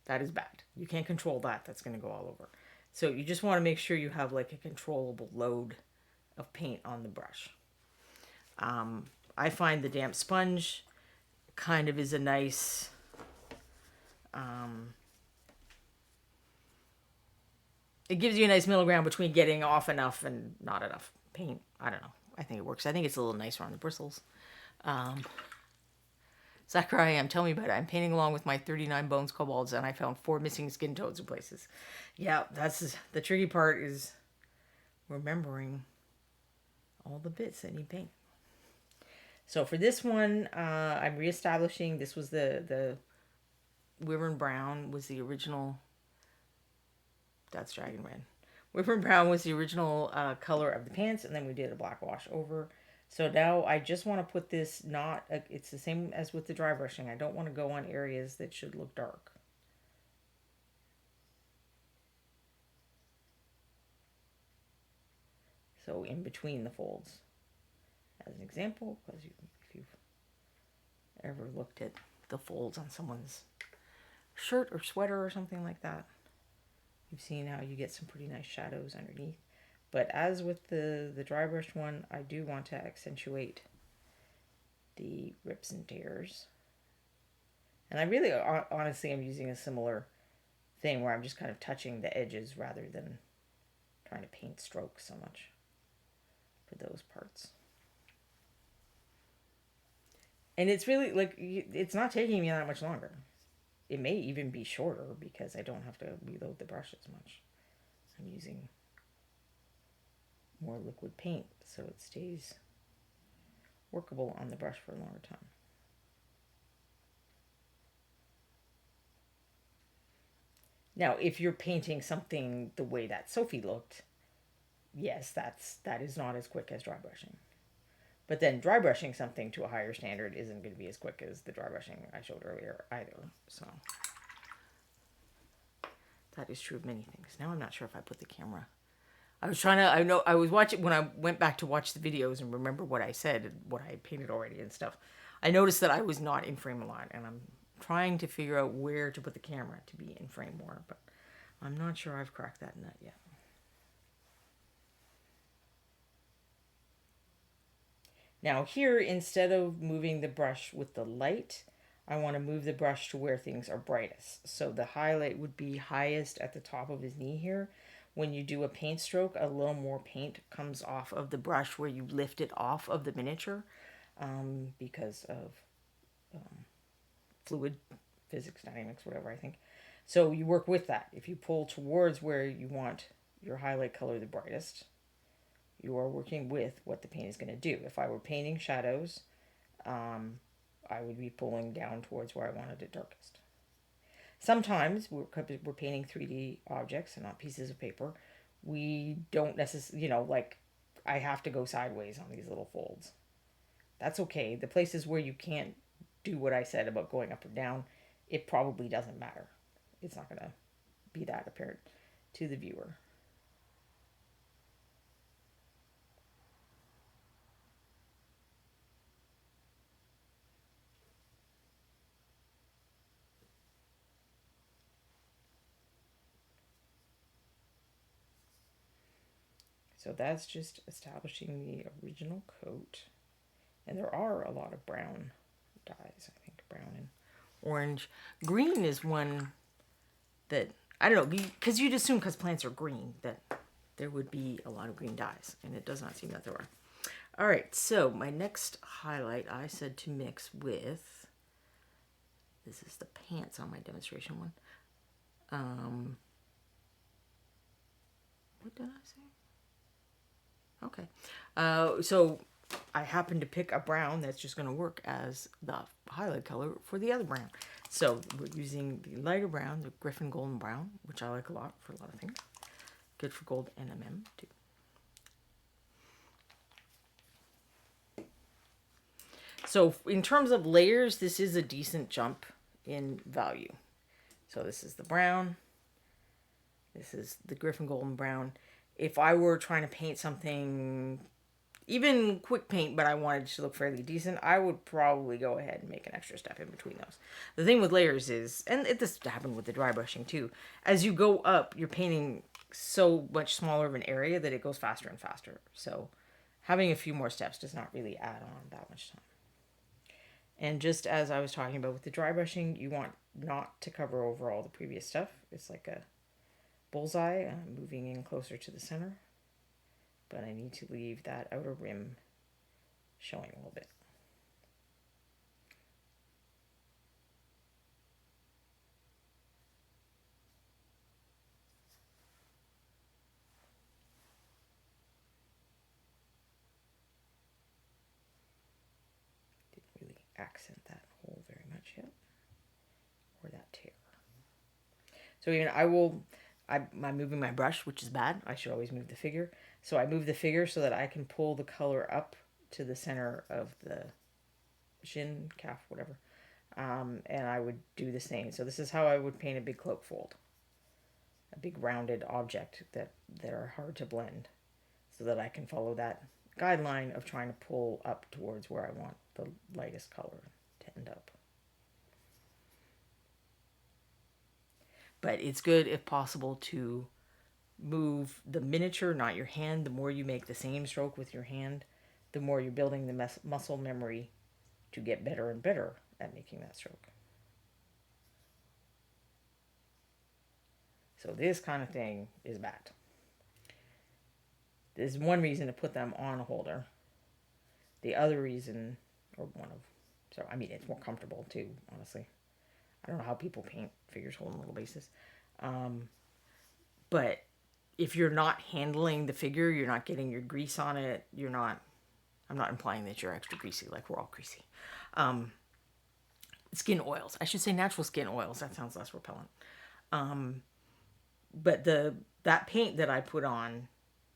That is bad. You can't control that. That's going to go all over. So you just want to make sure you have like a controllable load of paint on the brush. I find the damp sponge kind of is a nice... it gives you a nice middle ground between getting off enough and not enough paint. I don't know. I think it works. I think it's a little nicer on the bristles. Zachariah, tell me about it. I'm painting along with my 39 bones kobolds, and I found 4 missing skin toads in places. Yeah, that's the tricky part, is remembering all the bits that need paint. So for this one, I'm reestablishing. This was the Wyvern Brown was the original. That's Dragon Red. Wyvern Brown was the original color of the pants, and then we did a black wash over. So now I just want to put this it's the same as with the dry brushing. I don't want to go on areas that should look dark. So in between the folds. As an example, because if you've ever looked at the folds on someone's shirt or sweater or something like that, you've seen how you get some pretty nice shadows underneath. But as with the dry brush one, I do want to accentuate the rips and tears. And I really, honestly, am using a similar thing where I'm just kind of touching the edges rather than trying to paint strokes so much for those parts. And it's really, like, it's not taking me that much longer. It may even be shorter because I don't have to reload the brush as much. I'm using more liquid paint so it stays workable on the brush for a longer time. Now, if you're painting something the way that Sophie looked, yes, that is not as quick as dry brushing. But then dry brushing something to a higher standard isn't going to be as quick as the dry brushing I showed earlier either. So That is true of many things. Now I'm not sure if I put the camera. I was trying to, I know, I was watching, when I went back to watch the videos and remember what I said and what I had painted already and stuff, I noticed that I was not in frame a lot, and I'm trying to figure out where to put the camera to be in frame more, but I'm not sure I've cracked that nut yet. Now here, instead of moving the brush with the light, I want to move the brush to where things are brightest. So the highlight would be highest at the top of his knee here. When you do a paint stroke, a little more paint comes off of the brush where you lift it off of the miniature because of fluid physics, dynamics, whatever, I think. So you work with that. If you pull towards where you want your highlight color the brightest, you are working with what the paint is going to do. If I were painting shadows, I would be pulling down towards where I wanted it darkest. Sometimes, we're painting 3D objects and not pieces of paper, we don't necessarily, like, I have to go sideways on these little folds. That's okay. The places where you can't do what I said about going up or down, it probably doesn't matter. It's not going to be that apparent to the viewer. So that's just establishing the original coat. And there are a lot of brown dyes, I think, brown and orange. Green is one that, I don't know, because you'd assume because plants are green that there would be a lot of green dyes, and it does not seem that there are. All right, so my next highlight I said to mix with, this is the pants on my demonstration one. What did I say? Okay. So I happen to pick a brown that's just going to work as the highlight color for the other brown. So we're using the lighter brown, the Griffin Golden Brown, which I like a lot for a lot of things. Good for gold and MM too. So in terms of layers, this is a decent jump in value. So this is the brown. This is the Griffin Golden Brown. If I were trying to paint something, even quick paint, but I wanted it to look fairly decent, I would probably go ahead and make an extra step in between those. The thing with layers is, and this happened with the dry brushing too, as you go up, you're painting so much smaller of an area that it goes faster and faster. So having a few more steps does not really add on that much time. And just as I was talking about with the dry brushing, you want not to cover over all the previous stuff. It's like a bullseye. I'm moving in closer to the center, but I need to leave that outer rim showing a little bit. Didn't really accent that hole very much yet, or that tear. So even I'm moving my brush, which is bad. I should always move the figure. So I move the figure so that I can pull the color up to the center of the shin, calf, whatever. And I would do the same. So this is how I would paint a big cloak fold. A big rounded object that are hard to blend. So that I can follow that guideline of trying to pull up towards where I want the lightest color to end up. But it's good, if possible, to move the miniature, not your hand. The more you make the same stroke with your hand, the more you're building the muscle memory to get better and better at making that stroke. So this kind of thing is bad. There's one reason to put them on a holder. The other reason, or one of, so I mean, it's more comfortable too, honestly. I don't know how people paint figures holding little bases. But if you're not handling the figure, you're not getting your grease on it, I'm not implying that you're extra greasy, like we're all greasy. Skin oils. I should say natural skin oils. That sounds less repellent. But that paint that I put on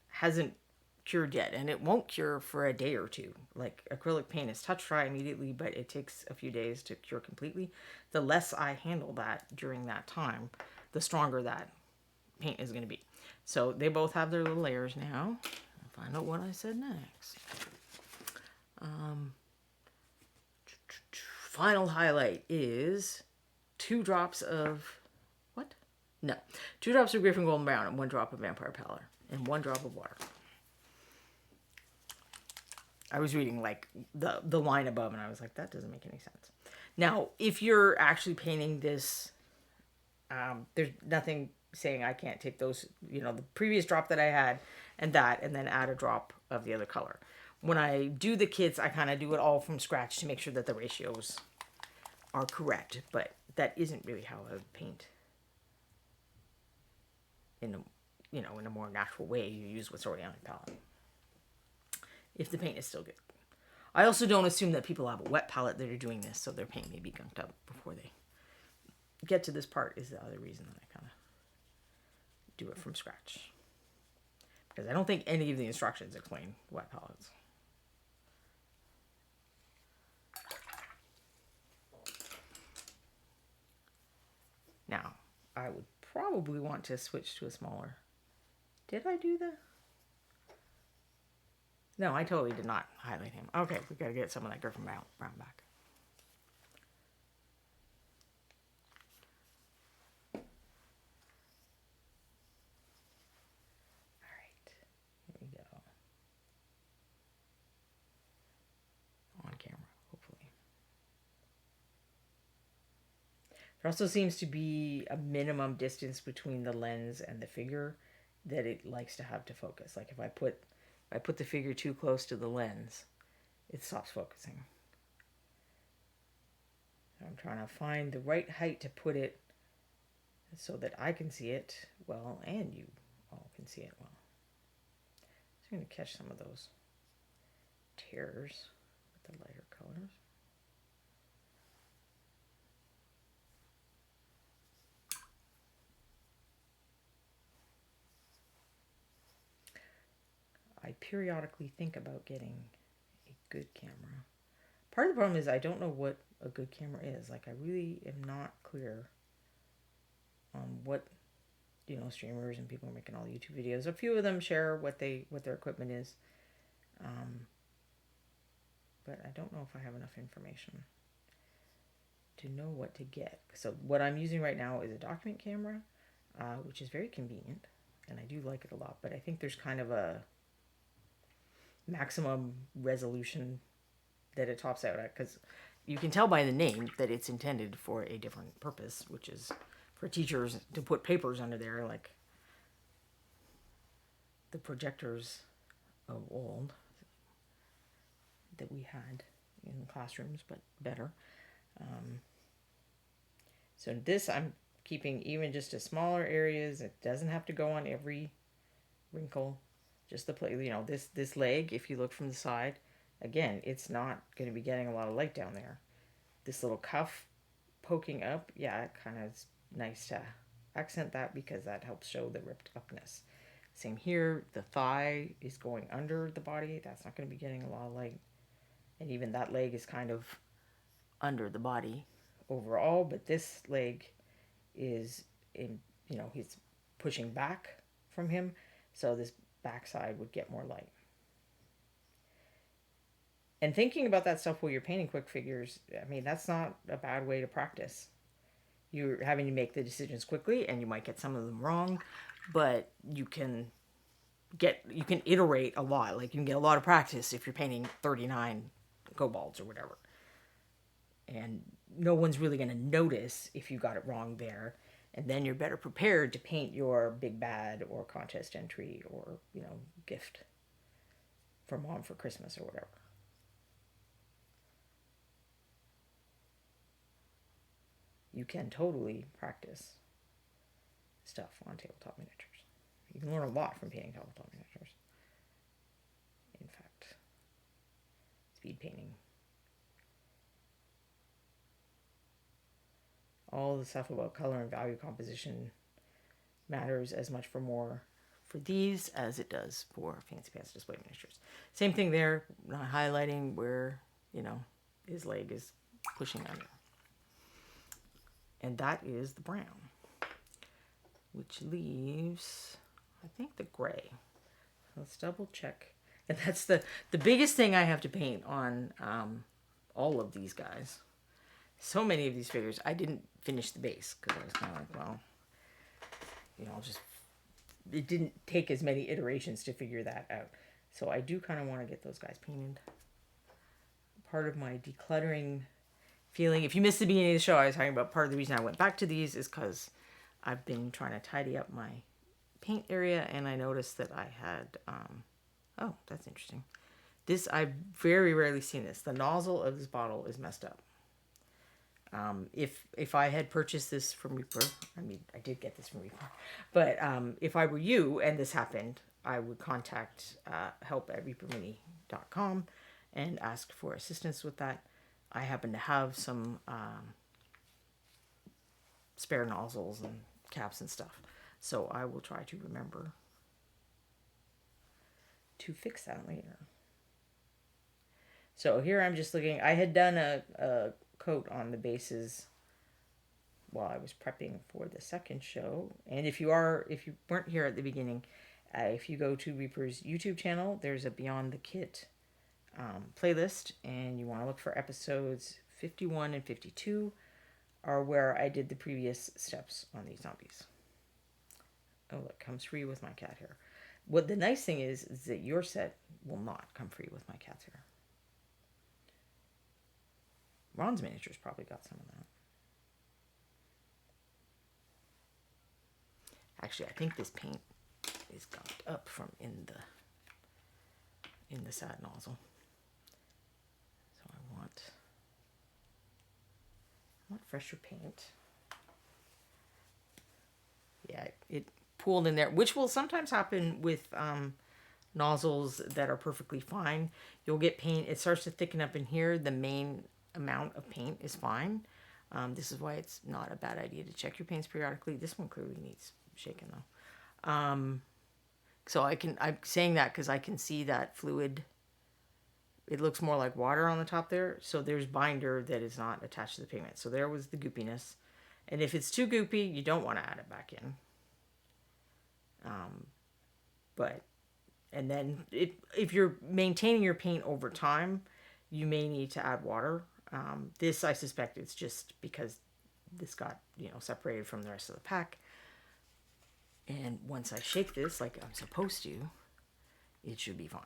hasn't cured yet, and it won't cure for a day or two. Like acrylic paint is touch dry immediately, but it takes a few days to cure completely. The less I handle that during that time, the stronger that paint is going to be. So they both have their little layers now. I'll find out what I said next. Final highlight is 2 drops of, what? No. 2 drops of Griffin Golden Brown and 1 drop of Vampire Pallor and 1 drop of water. I was reading like the line above and I was like, that doesn't make any sense. Now, if you're actually painting this, there's nothing saying I can't take those, you know, the previous drop that I had and then add a drop of the other color. When I do the kits, I kind of do it all from scratch to make sure that the ratios are correct, but that isn't really how I would paint in a, you know, in a more natural way. You use what's already on your palette. If the paint is still good. I also don't assume that people have a wet palette that are doing this, so their paint may be gunked up before they get to this part is the other reason that I kind of do it from scratch. Because I don't think any of the instructions explain wet palettes. Now, I would probably want to switch to a smaller. Did I do that? No, I totally did not highlight him. Okay, we got to get some of that Griffin Brown back. All right, here we go. On camera, hopefully. There also seems to be a minimum distance between the lens and the figure that it likes to have to focus. Like if I put the figure too close to the lens, it stops focusing. I'm trying to find the right height to put it so that I can see it well and you all can see it well. So I'm going to catch some of those tears with the lighter colors. I periodically think about getting a good camera. Part of the problem is I don't know what a good camera is. Like I really am not clear on what, you know, streamers and people are making all the YouTube videos. A few of them share what their equipment is. But I don't know if I have enough information to know what to get. So what I'm using right now is a document camera, which is very convenient. And I do like it a lot. But I think there's kind of a maximum resolution that it tops out at, because you can tell by the name that it's intended for a different purpose, which is for teachers to put papers under there, like the projectors of old that we had in classrooms, but better. So this I'm keeping even just to smaller areas. It doesn't have to go on every wrinkle. Just the play, you know, this leg, if you look from the side, again, it's not going to be getting a lot of light down there. This little cuff poking up, yeah, it kind of is nice to accent that because that helps show the ripped upness. Same here, the thigh is going under the body. That's not going to be getting a lot of light. And even that leg is kind of under the body overall, but this leg is in, you know, he's pushing back from him. So this backside would get more light. And thinking about that stuff while you're painting quick figures, I mean, that's not a bad way to practice. You're having to make the decisions quickly, and you might get some of them wrong, but you can iterate a lot. Like you can get a lot of practice if you're painting 39 kobolds or whatever. And no one's really going to notice if you got it wrong there. And then you're better prepared to paint your big bad or contest entry or, you know, gift for mom for Christmas or whatever. You can totally practice stuff on tabletop miniatures. You can learn a lot from painting tabletop miniatures. In fact, speed painting. All the stuff about color and value composition matters as much for these as it does for Fancy Pants display miniatures. Same thing there, not highlighting where, you know, his leg is pushing under. And that is the brown. which leaves, I think, the gray. Let's double check. And that's the biggest thing I have to paint on all of these guys. So many of these figures, I didn't finish the base because I was kind of like, well, it didn't take as many iterations to figure that out. So I do kind of want to get those guys painted. Part of my decluttering feeling, if you missed the beginning of the show, I was talking about part of the reason I went back to these is because I've been trying to tidy up my paint area, and I noticed that I had, oh, that's interesting. This, I've very rarely seen this. The nozzle of this bottle is messed up. If I had purchased this from Reaper, I mean, I did get this from Reaper, but if I were you and this happened, I would contact help@reapermini.com and ask for assistance with that. I happen to have some spare nozzles and caps and stuff, so I will try to remember to fix that later. So here I'm just looking. I had done a coat on the bases while I was prepping for the second show. And if you weren't here at the beginning, if you go to Reaper's YouTube channel, there's a Beyond the Kit playlist, and you want to look for episodes 51 and 52 are where I did the previous steps on these zombies. Oh, look, comes free with my cat hair. What the nice thing is that your set will not come free with my cat's hair. Ron's miniatures probably got some of that. Actually, I think this paint is gummed up from in the sad nozzle. So I want fresher paint. Yeah, it pooled in there, which will sometimes happen with nozzles that are perfectly fine. You'll get paint, it starts to thicken up in here. The main amount of paint is fine. This is why it's not a bad idea to check your paints periodically. This one clearly needs shaking though. So I'm saying that because I can see that fluid. It looks more like water on the top there. So there's binder that is not attached to the pigment. So there was the goopiness. And if it's too goopy, you don't want to add it back in. And then if you're maintaining your paint over time, you may need to add water. This, I suspect, it's just because this got, separated from the rest of the pack. And once I shake this like I'm supposed to, it should be fine.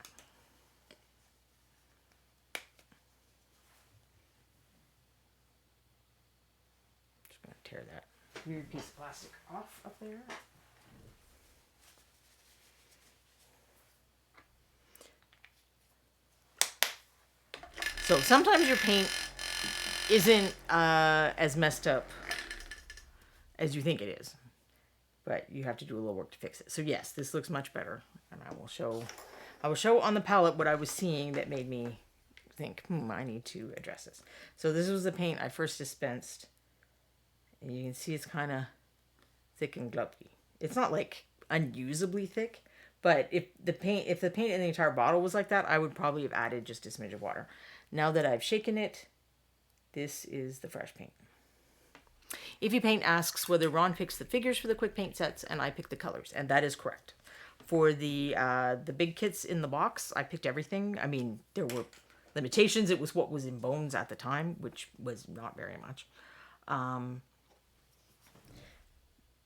Just going to tear that weird piece of plastic off up there. So sometimes your paint isn't as messed up as you think it is, but you have to do a little work to fix it. So yes, this looks much better, and I will show on the palette what I was seeing that made me think, I need to address this. So this was the paint I first dispensed, and you can see it's kind of thick and glubby. It's not like unusably thick, but if the paint in the entire bottle was like that, I would probably have added just a smidge of water. Now that I've shaken it, this is the fresh paint. If You Paint asks whether Ron picks the figures for the quick paint sets and I pick the colors, and that is correct. For the big kits in the box, I picked everything. I mean, there were limitations. It was what was in Bones at the time, which was not very much.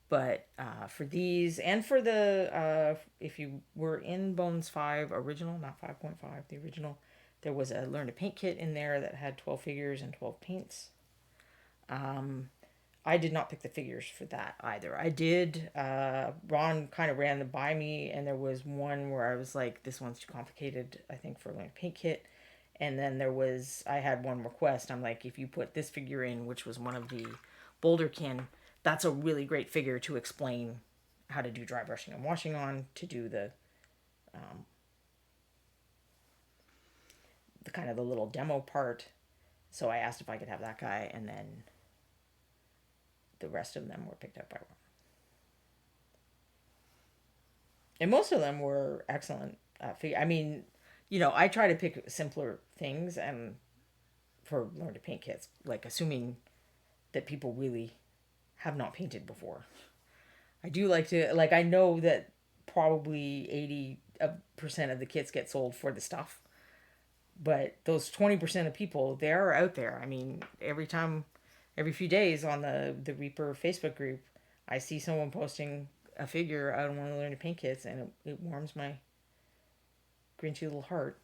But for these, and for the, if you were in Bones 5 original, not 5.5, the original, there was a Learn to Paint kit in there that had 12 figures and 12 paints. I did not pick the figures for that either. I did, Ron kind of ran them by me, and there was one where I was like, this one's too complicated, I think, for a Learn to Paint kit. And then I had one request. I'm like, if you put this figure in, which was one of the Boulderkin, that's a really great figure to explain how to do dry brushing and washing on, to do the kind of the little demo part. So I asked if I could have that guy, and then the rest of them were picked up by Ron. And most of them were excellent. I mean, I try to pick simpler things, and for Learn to Paint kits, like assuming that people really have not painted before. I do like to, like, I know that probably 80% of the kits get sold for the stuff. But those 20% of people, they're out there. I mean, every few days on the Reaper Facebook group, I see someone posting a figure out of one of the Learn to Paint kits, and it warms my grinchy little heart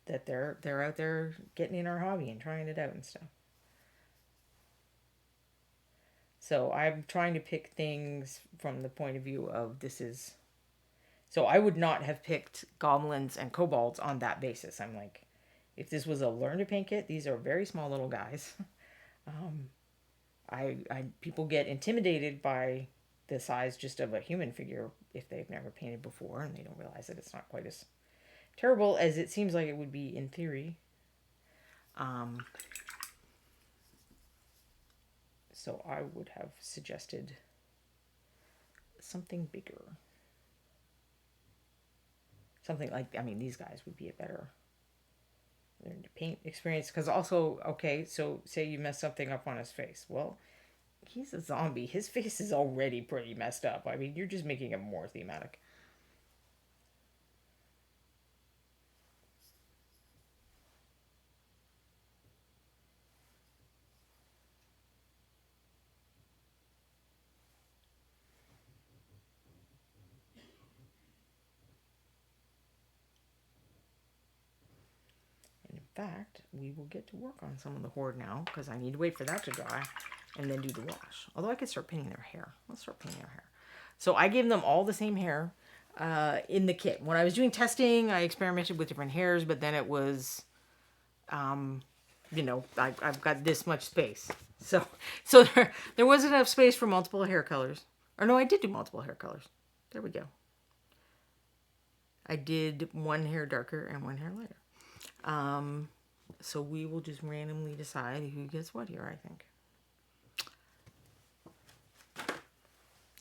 that they're out there getting in our hobby and trying it out and stuff. So I'm trying to pick things from the point of view of this is. So I would not have picked goblins and kobolds on that basis. I'm like, if this was a learn to paint kit, these are very small little guys. People get intimidated by the size just of a human figure if they've never painted before and they don't realize that it's not quite as terrible as it seems like it would be in theory. So I would have suggested something bigger. Something like, I mean, these guys would be a better learn to paint experience. Because also, okay, so say you mess something up on his face. Well, he's a zombie. His face is already pretty messed up. I mean, you're just making it more thematic. And in fact, we will get to work on some of the horde now because I need to wait for that to dry and then do the wash. Although I could start painting their hair. Let's start painting their hair. So I gave them all the same hair in the kit. When I was doing testing, I experimented with different hairs, but then it was, I've got this much space. So there wasn't enough space for multiple hair colors. Or no, I did do multiple hair colors. There we go. I did one hair darker and one hair lighter. So we will just randomly decide who gets what here, I think.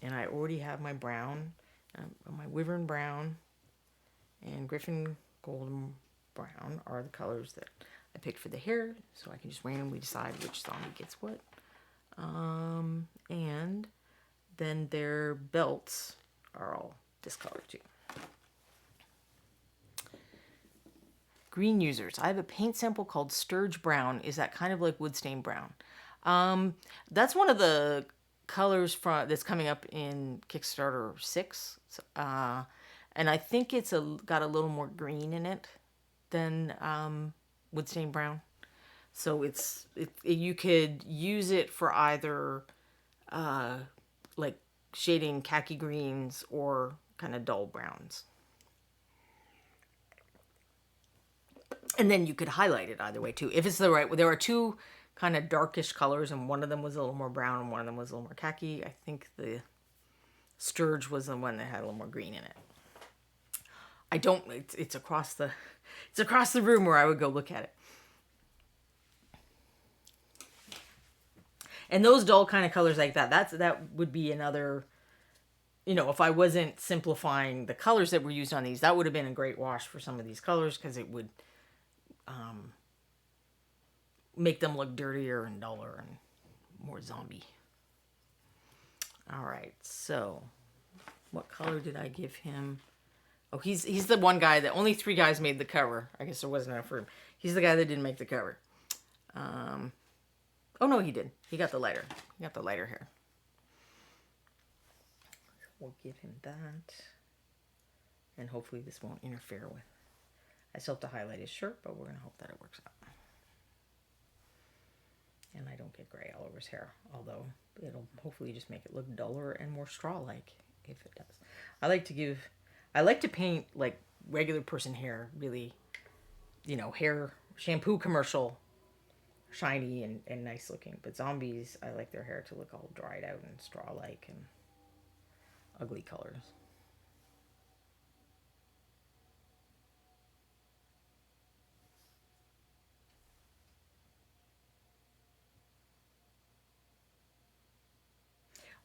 And I already have my brown, my Wyvern brown and Griffin golden brown are the colors that I picked for the hair. So I can just randomly decide which zombie gets what. And then their belts are all discolored too. Green users. I have a paint sample called Sturge Brown. Is that kind of like wood stain brown? That's one of the colors that's coming up in Kickstarter 6. And I think it's got a little more green in it than wood stain brown. So you could use it for either like shading khaki greens or kind of dull browns. And then you could highlight it either way too. If it's the right, there are two kind of darkish colors and one of them was a little more brown and one of them was a little more khaki. I think the Sturge was the one that had a little more green in it. It's across the room where I would go look at it. And those dull kind of colors like that would be another, if I wasn't simplifying the colors that were used on these, that would have been a great wash for some of these colors because it would make them look dirtier and duller and more zombie. All right, so what color did I give him? Oh, he's the one guy that only 3 guys made the cover. I guess there wasn't enough room. He's the guy that didn't make the cover. Oh no, he did. He got the lighter. He got the lighter hair. We'll give him that. And hopefully this won't interfere with. I still have to highlight his shirt, but we're going to hope that it works out. And I don't get gray all over his hair, although it'll hopefully just make it look duller and more straw-like if it does. I like to paint like regular person hair, really, hair shampoo commercial, shiny and nice looking. But zombies, I like their hair to look all dried out and straw-like and ugly colors.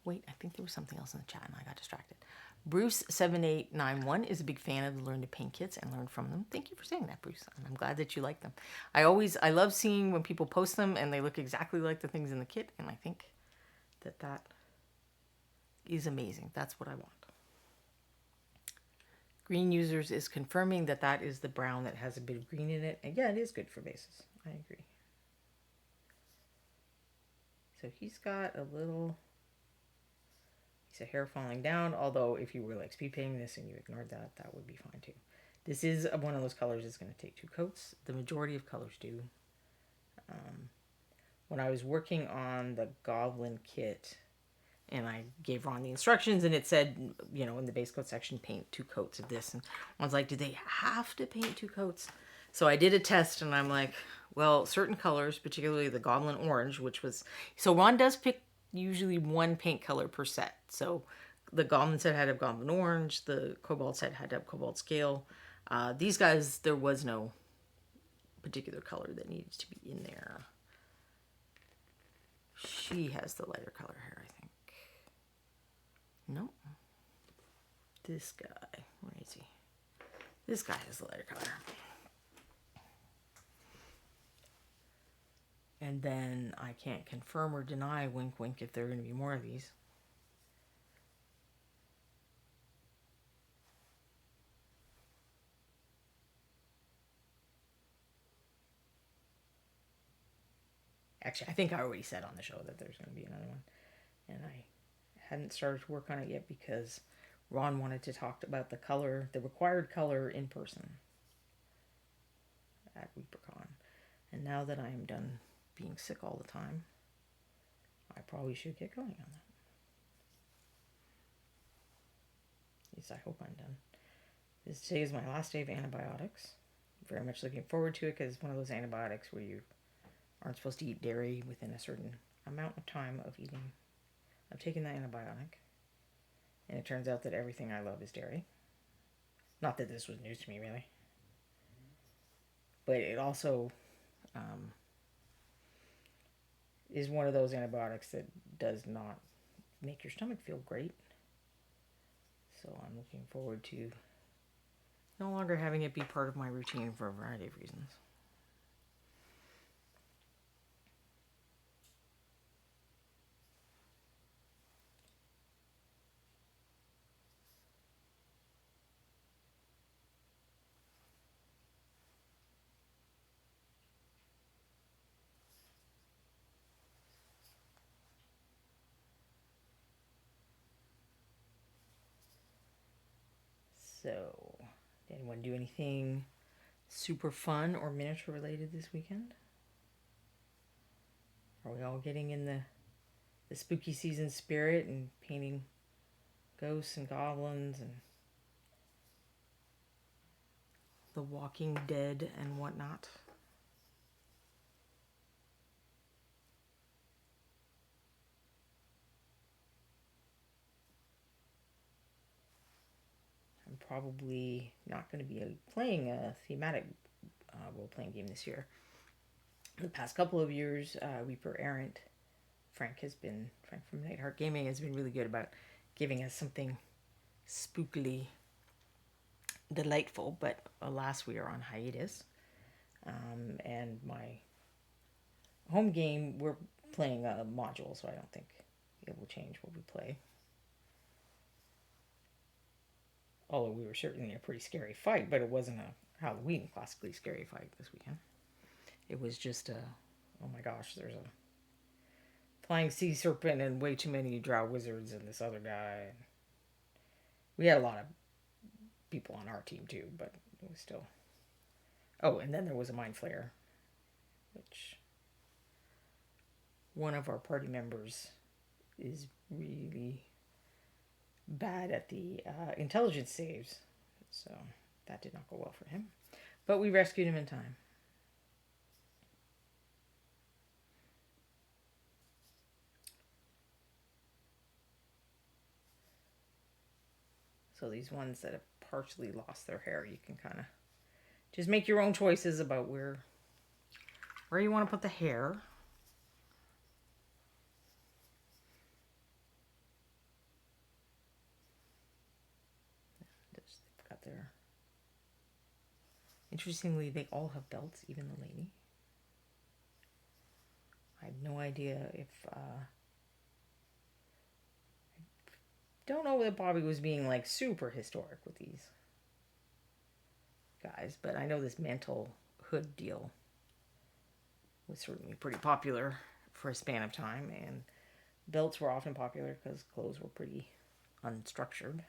Wait, I think there was something else in the chat and I got distracted. Bruce7891 is a big fan of the Learn to Paint kits and learn from them. Thank you for saying that, Bruce. And I'm glad that you like them. I love seeing when people post them and they look exactly like the things in the kit. And I think that is amazing. That's what I want. Green Users is confirming that that is the brown that has a bit of green in it. And yeah, it is good for bases. I agree. So he's got a little piece of hair falling down. Although if you were like speed painting this and you ignored that, that would be fine too. This is one of those colors that's going to take 2 coats. The majority of colors do. When I was working on the Goblin kit, and I gave Ron the instructions, and it said, you know, in the base coat section, paint 2 coats of this. And Ron's like, do they have to paint 2 coats? So I did a test, and I'm like, well, certain colors, particularly the Goblin Orange, which was... So Ron does pick usually 1 paint color per set. So the Goblin set had a Goblin Orange, the Cobalt set had to have Cobalt Scale. These guys, there was no particular color that needed to be in there. She has the lighter color hair, I think. Nope. This guy, where is he? This guy has the lighter color. And then I can't confirm or deny, wink wink, if there are going to be more of these. Actually, I think I already said on the show that there's going to be another one. And I hadn't started to work on it yet because Ron wanted to talk about the color, the required color in person at Reapercon. And now that I am done being sick all the time, I probably should get going on that. At least I hope I'm done. Today is my last day of antibiotics. Very much looking forward to it because it's one of those antibiotics where you aren't supposed to eat dairy within a certain amount of time of taking that antibiotic. And it turns out that everything I love is dairy. Not that this was news to me, really. But it also is one of those antibiotics that does not make your stomach feel great. So I'm looking forward to no longer having it be part of my routine for a variety of reasons. So, did anyone do anything super fun or miniature related this weekend? Are we all getting in the spooky season spirit and painting ghosts and goblins and the Walking Dead and whatnot? I'm probably not going to be playing a thematic role-playing game this year. The past couple of years, Reaper Errant, Frank from Nightheart Gaming has been really good about giving us something spookily delightful, but alas, we are on hiatus. And my home game, we're playing a module, so I don't think it will change what we play. Although we were certainly in a pretty scary fight, but it wasn't a Halloween classically scary fight this weekend. It was just oh my gosh, there's a flying sea serpent and way too many drow wizards and this other guy. We had a lot of people on our team too, but it was still... Oh, and then there was a mind flayer, which one of our party members is really bad at the intelligence saves, so that did not go well for him. But we rescued him in time. So these ones that have partially lost their hair, you can kind of just make your own choices about where you want to put the hair. Just got their... Interestingly, they all have belts, even the lady. I have no idea if don't know that Bobby was being like super historic with these guys, but I know this mantle hood deal was certainly pretty popular for a span of time, and belts were often popular because clothes were pretty unstructured.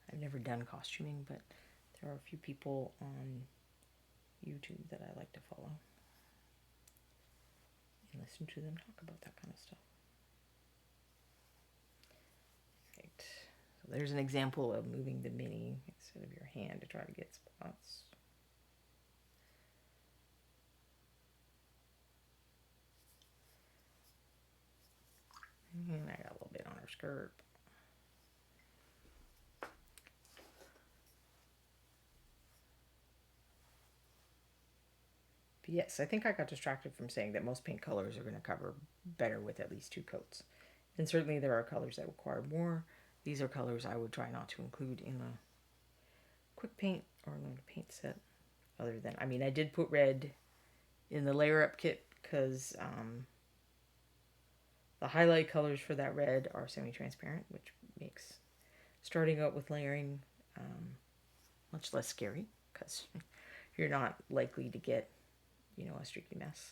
I've never done costuming, but there are a few people on YouTube that I like to follow and listen to them talk about that kind of stuff. Right. So there's an example of moving the mini instead of your hand to try to get spots. And I got a little bit on her skirt. But yes, I think I got distracted from saying that most paint colors are going to cover better with at least 2 coats. And certainly there are colors that require more. These are colors I would try not to include in a quick paint or learn to paint set. Other than, I mean, I did put red in the layer up kit because the highlight colors for that red are semi-transparent, which makes starting out with layering much less scary because you're not likely to get, you know, a streaky mess.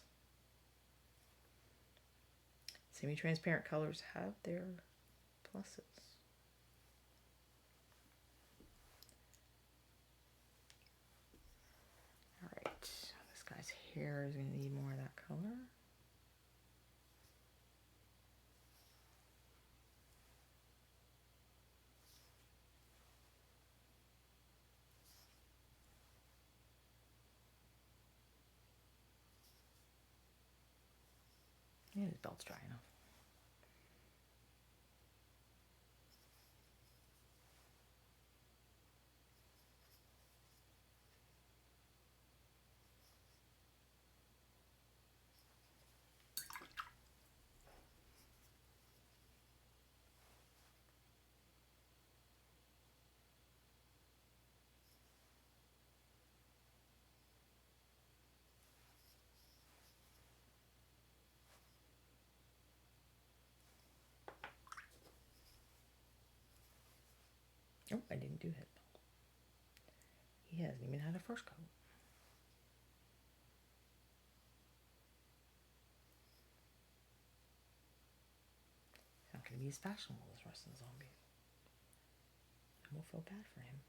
Semi-transparent colors have their pluses. Alright, this guy's hair is going to need more of that color. And his belt's dry enough. Oh, I didn't do his belt. He hasn't even had a first coat. He's not going to be as fashionable as the rest of the zombies. I will feel bad for him.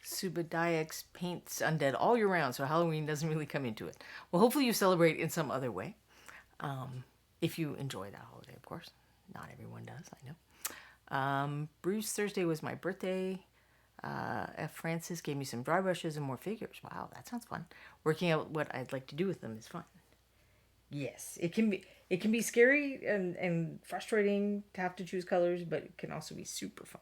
Subadiax paints undead all year round, so Halloween doesn't really come into it. Well, hopefully you celebrate in some other way. If you enjoy that holiday, of course. Not everyone does, I know. Bruce, Thursday was my birthday. F. Francis gave me some dry brushes and more figures. Wow, that sounds fun. Working out what I'd like to do with them is fun. Yes, it can be scary and frustrating to have to choose colors, but it can also be super fun.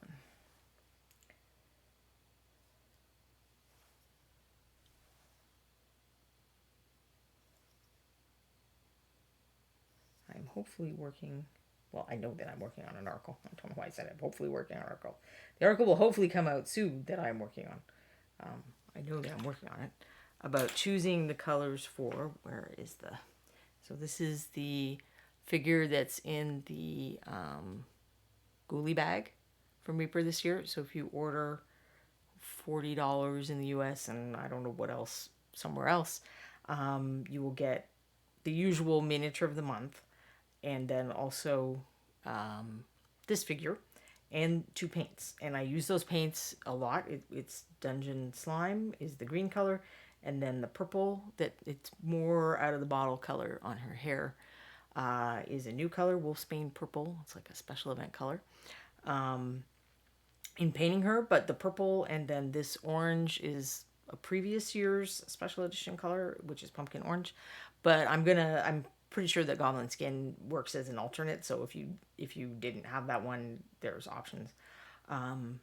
I'm hopefully working. Well, I know that I'm working on an article. I don't know why I said I'm hopefully working on an article. The article will hopefully come out soon that I'm working on. I know that I'm working on it. About choosing the colors for, where is the... So this is the figure that's in the ghoulie bag from Reaper this year. So if you order $40 in the US and I don't know what else, somewhere else, you will get the usual miniature of the month, and then also this figure and 2 paints. And I use those paints a lot. It's Dungeon Slime is the green color, and then the purple that it's more out of the bottle color on her hair is a new color, Wolfsbane Purple. It's like a special event color in painting her, but the purple and then this orange is a previous year's special edition color, which is pumpkin orange. But I'm pretty sure that Goblin Skin works as an alternate. So if you didn't have that one, there's options. And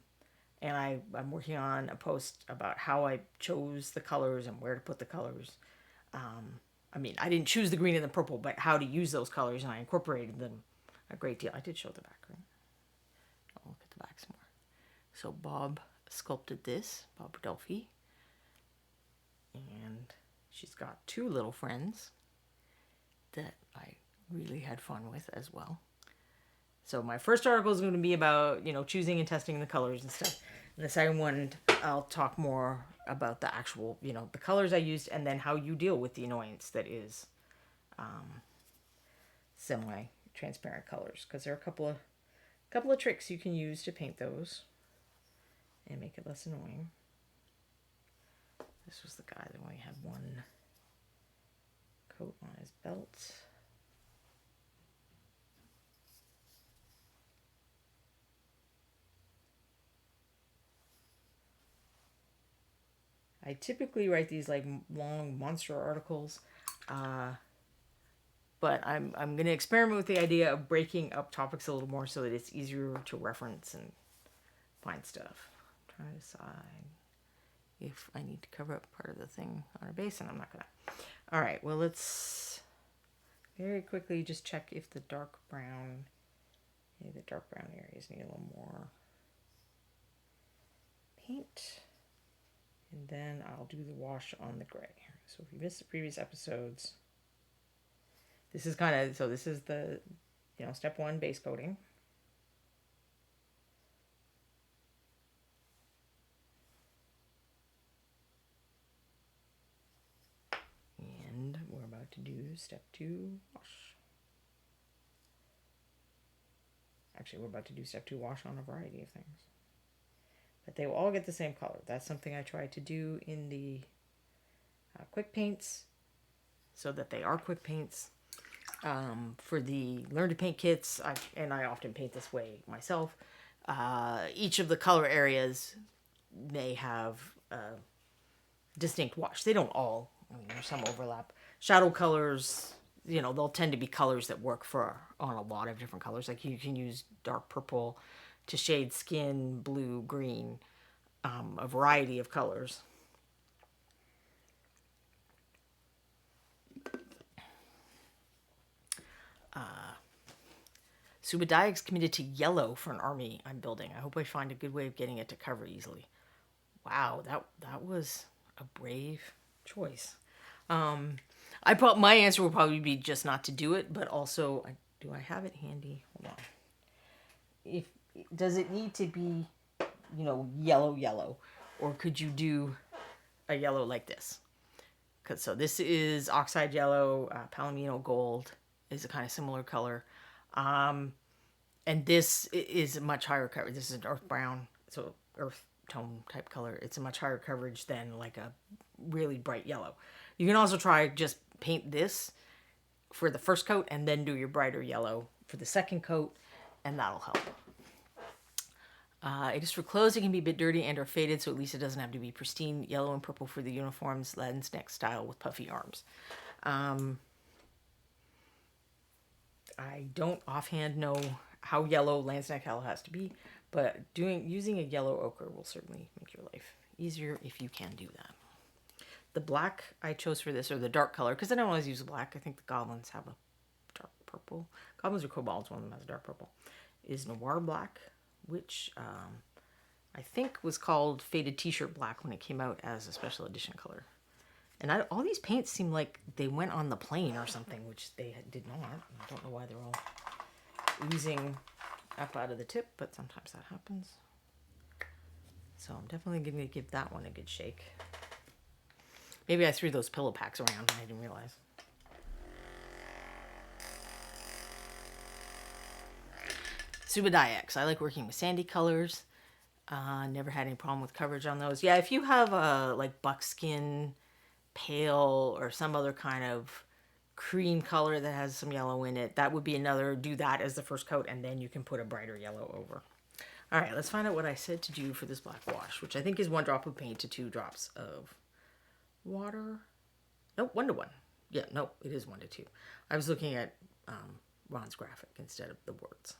I'm working on a post about how I chose the colors and where to put the colors. I mean, I didn't choose the green and the purple, but how to use those colors, and I incorporated them a great deal. I did show the back, right? I'll look at the back some more. So Bob sculpted this, Bob Rodolphe. And she's got two little friends that I really had fun with as well. So my first article is going to be about, choosing and testing the colors and stuff. And the second one, I'll talk more about the actual, the colors I used, and then how you deal with the annoyance that is semi-transparent colors. Because there are a couple of tricks you can use to paint those and make it less annoying. This was the guy that only had one coat on his belt. I typically write these like long monster articles, but I'm going to experiment with the idea of breaking up topics a little more so that it's easier to reference and find stuff. I'm trying to decide if I need to cover up part of the thing on our base, and I'm not going to. All right, well, let's very quickly just check if the dark brown areas need a little more paint. And then I'll do the wash on the gray. So if you missed the previous episodes, this is the, step one, base coating. And we're about to do step two, wash. Actually, we're about to do step two, wash on a variety of things. But they will all get the same color. That's something I tried to do in the quick paints, so that they are quick paints. For the Learn to Paint kits, I often paint this way myself, each of the color areas may have a distinct wash. They don't all. There's some overlap. Shadow colors, they'll tend to be colors that work on a lot of different colors. Like you can use dark purple to shade skin, blue, green, a variety of colors. Subadiak's committed to yellow for an army I'm building. I hope I find a good way of getting it to cover easily. Wow, that was a brave choice. My answer would probably be just not to do it, but also, do I have it handy? Hold on. Does it need to be, yellow, or could you do a yellow like this? So this is Oxide yellow, Palomino gold is a kind of similar color. And this is a much higher coverage. This is an earth brown, so earth tone type color. It's a much higher coverage than like a really bright yellow. You can also try just paint this for the first coat and then do your brighter yellow for the second coat, and that'll help. It is for clothes that can be a bit dirty and or faded, so at least it doesn't have to be pristine. Yellow and purple for the uniforms, lens neck style with puffy arms. I don't offhand know how yellow lens neck has to be, but using a yellow ochre will certainly make your life easier if you can do that. The black I chose for this, or the dark color, because I don't always use black. I think the goblins have a dark purple. Goblins or kobolds, one of them has a dark purple. Is Noir Black, which I think was called Faded T-shirt Black when it came out as a special edition color. And all these paints seem like they went on the plane or something, which they did not. I don't know why they're all oozing up out of the tip, but sometimes that happens. So I'm definitely going to give that one a good shake. Maybe I threw those pillow packs around and I didn't realize. Subadiaks. I like working with sandy colors. Never had any problem with coverage on those. Yeah, if you have a like buckskin, pale, or some other kind of cream color that has some yellow in it, that would be another. Do that as the first coat, and then you can put a brighter yellow over. All right, let's find out what I said to do for this black wash, which I think is 1 drop of paint to 2 drops of water. Nope, 1 to 1. Yeah, no, it is 1 to 2. I was looking at Ron's graphic instead of the words.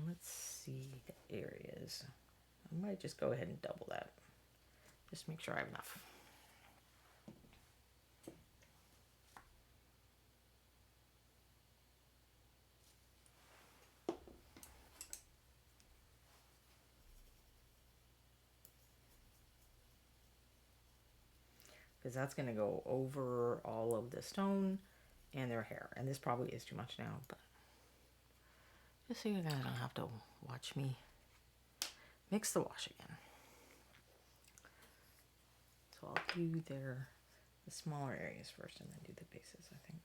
Let's see the areas. I might just go ahead and double that. Just make sure I have enough. Because that's going to go over all of the stone and their hair. And this probably is too much now, but just so you guys don't have to watch me mix the wash again. So I'll do the smaller areas first and then do the bases, I think.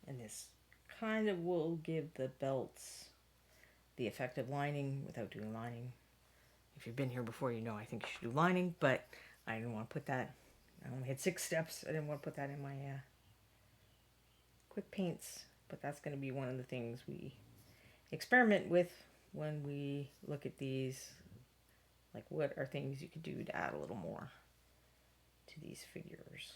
And this kind of will give the belts the effect of lining without doing lining. If you've been here before, you know I think you should do lining, but I didn't want to put that. I only had 6 steps. I didn't want to put that in my quick paints, but that's going to be one of the things we experiment with when we look at these. Like, what are things you could do to add a little more to these figures?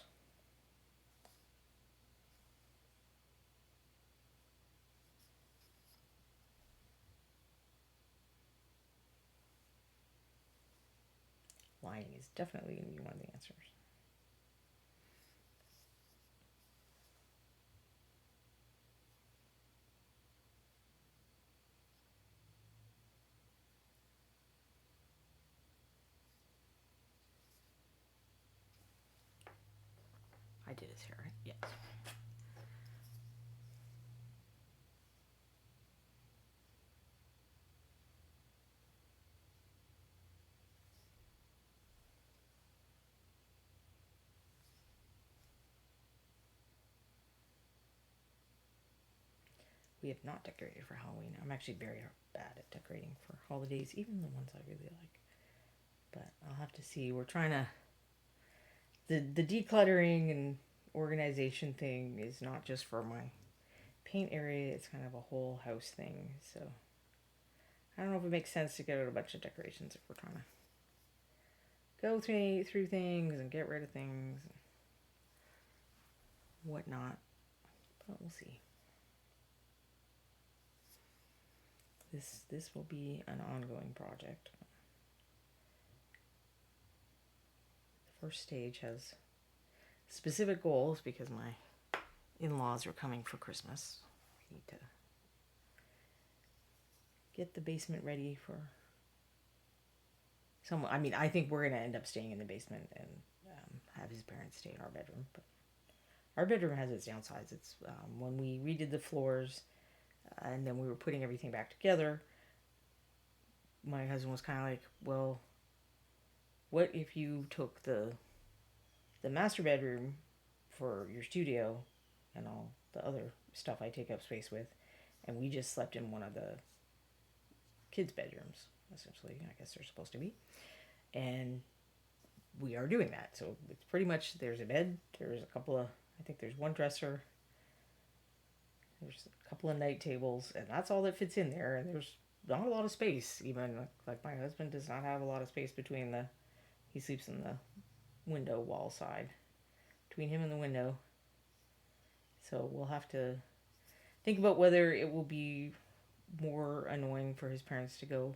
Lining is definitely going to be one of the answers. I did his hair, right? Yes. We have not decorated for Halloween. I'm actually very bad at decorating for holidays, even the ones I really like. But I'll have to see. We're trying to... The decluttering and organization thing is not just for my paint area. It's kind of a whole house thing. So I don't know if it makes sense to get out a bunch of decorations if we're trying to go through things and get rid of things and whatnot. But we'll see. This will be an ongoing project. The first stage has specific goals because my in-laws are coming for Christmas. I need to get the basement ready for someone. I mean, I think we're going to end up staying in the basement and have his parents stay in our bedroom. But our bedroom has its downsides. It's when we redid the floors and then we were putting everything back together, my husband was kind of like, well, what if you took the master bedroom for your studio and all the other stuff I take up space with, and we just slept in one of the kids' bedrooms, essentially. I guess they're supposed to be. And we are doing that. So it's pretty much, there's a bed, there's a couple of, I think there's one dresser, there's a couple of night tables, and that's all that fits in there. And there's not a lot of space, even. Like my husband does not have a lot of space between he sleeps in the window wall side, between him and the window. So we'll have to think about whether it will be more annoying for his parents to go,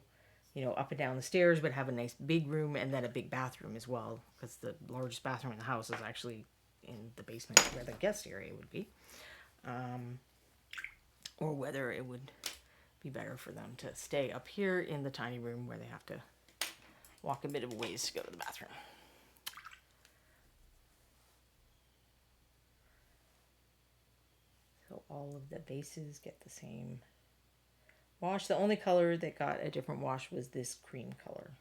up and down the stairs, but have a nice big room and then a big bathroom as well, because the largest bathroom in the house is actually in the basement where the guest area would be. Or whether it would be better for them to stay up here in the tiny room where they have to walk a bit of a ways to go to the bathroom. So all of the bases get the same wash. The only color that got a different wash was this cream color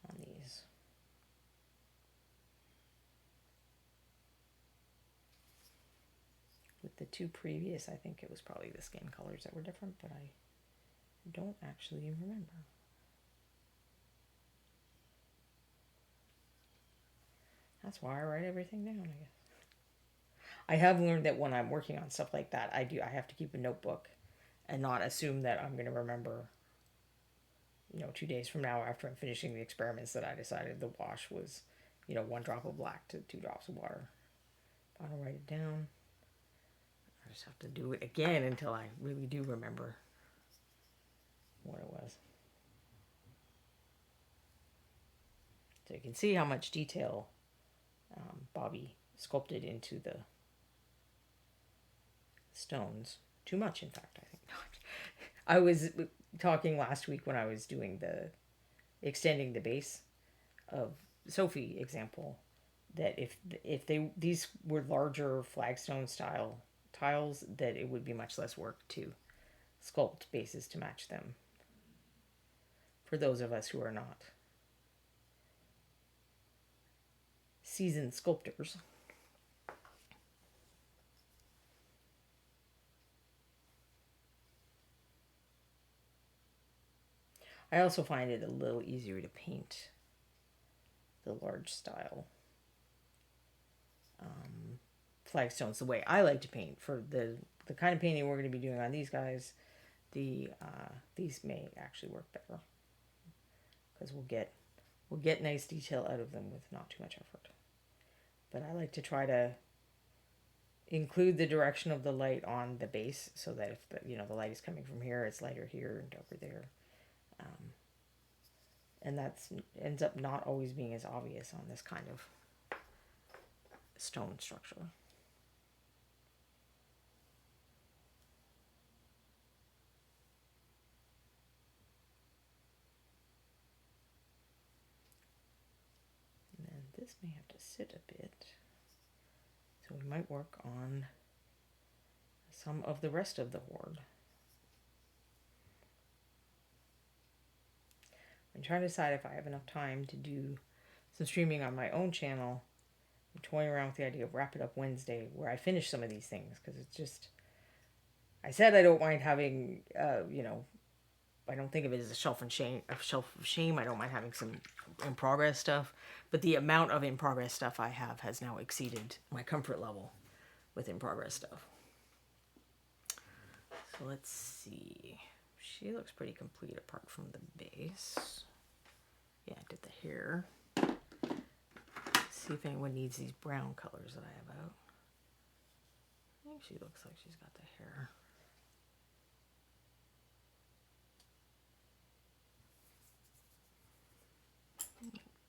on these. With the two previous, I think it was probably the skin colors that were different, but I don't actually remember. That's why I write everything down, I guess. I have learned that when I'm working on stuff like that, I have to keep a notebook and not assume that I'm going to remember, 2 days from now after I'm finishing the experiments that I decided the wash was, 1 drop of black to 2 drops of water. I'll write it down. I just have to do it again until I really do remember what it was. So you can see how much detail Bobby sculpted into the stones. Too much, in fact, I think. I was talking last week when I was doing the extending the base of Sophie example, that if these were larger flagstone style tiles, that it would be much less work to sculpt bases to match them for those of us who are not seasoned sculptors. I also find it a little easier to paint the large style flagstones the way I like to paint. For the kind of painting we're going to be doing on these guys, these may actually work better because we'll get nice detail out of them with not too much effort. But I like to try to include the direction of the light on the base so that if the light is coming from here, it's lighter here and darker there. And that ends up not always being as obvious on this kind of stone structure. And then this may have to sit a bit. So we might work on some of the rest of the horde. I'm trying to decide if I have enough time to do some streaming on my own channel. I'm toying around with the idea of Wrap It Up Wednesday, where I finish some of these things, because it's just, I said I don't mind having, I don't think of it as a shelf of shame. I don't mind having some in progress stuff, but the amount of in progress stuff I have has now exceeded my comfort level with in progress stuff. So let's see. She looks pretty complete apart from the base. Yeah, I did the hair. Let's see if anyone needs these brown colors that I have out. I think she looks like she's got the hair.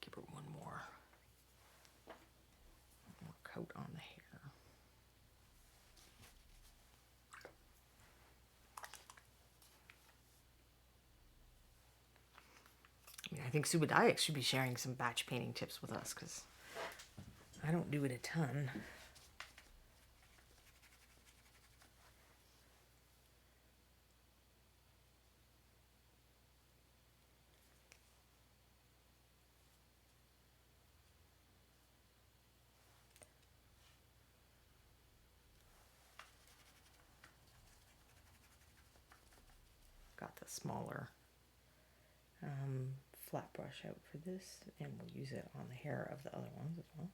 Give her one more coat on the hair. I think Subadiac should be sharing some batch painting tips with us, because I don't do it a ton. Got the smaller flat brush out for this, and we'll use it on the hair of the other ones as well.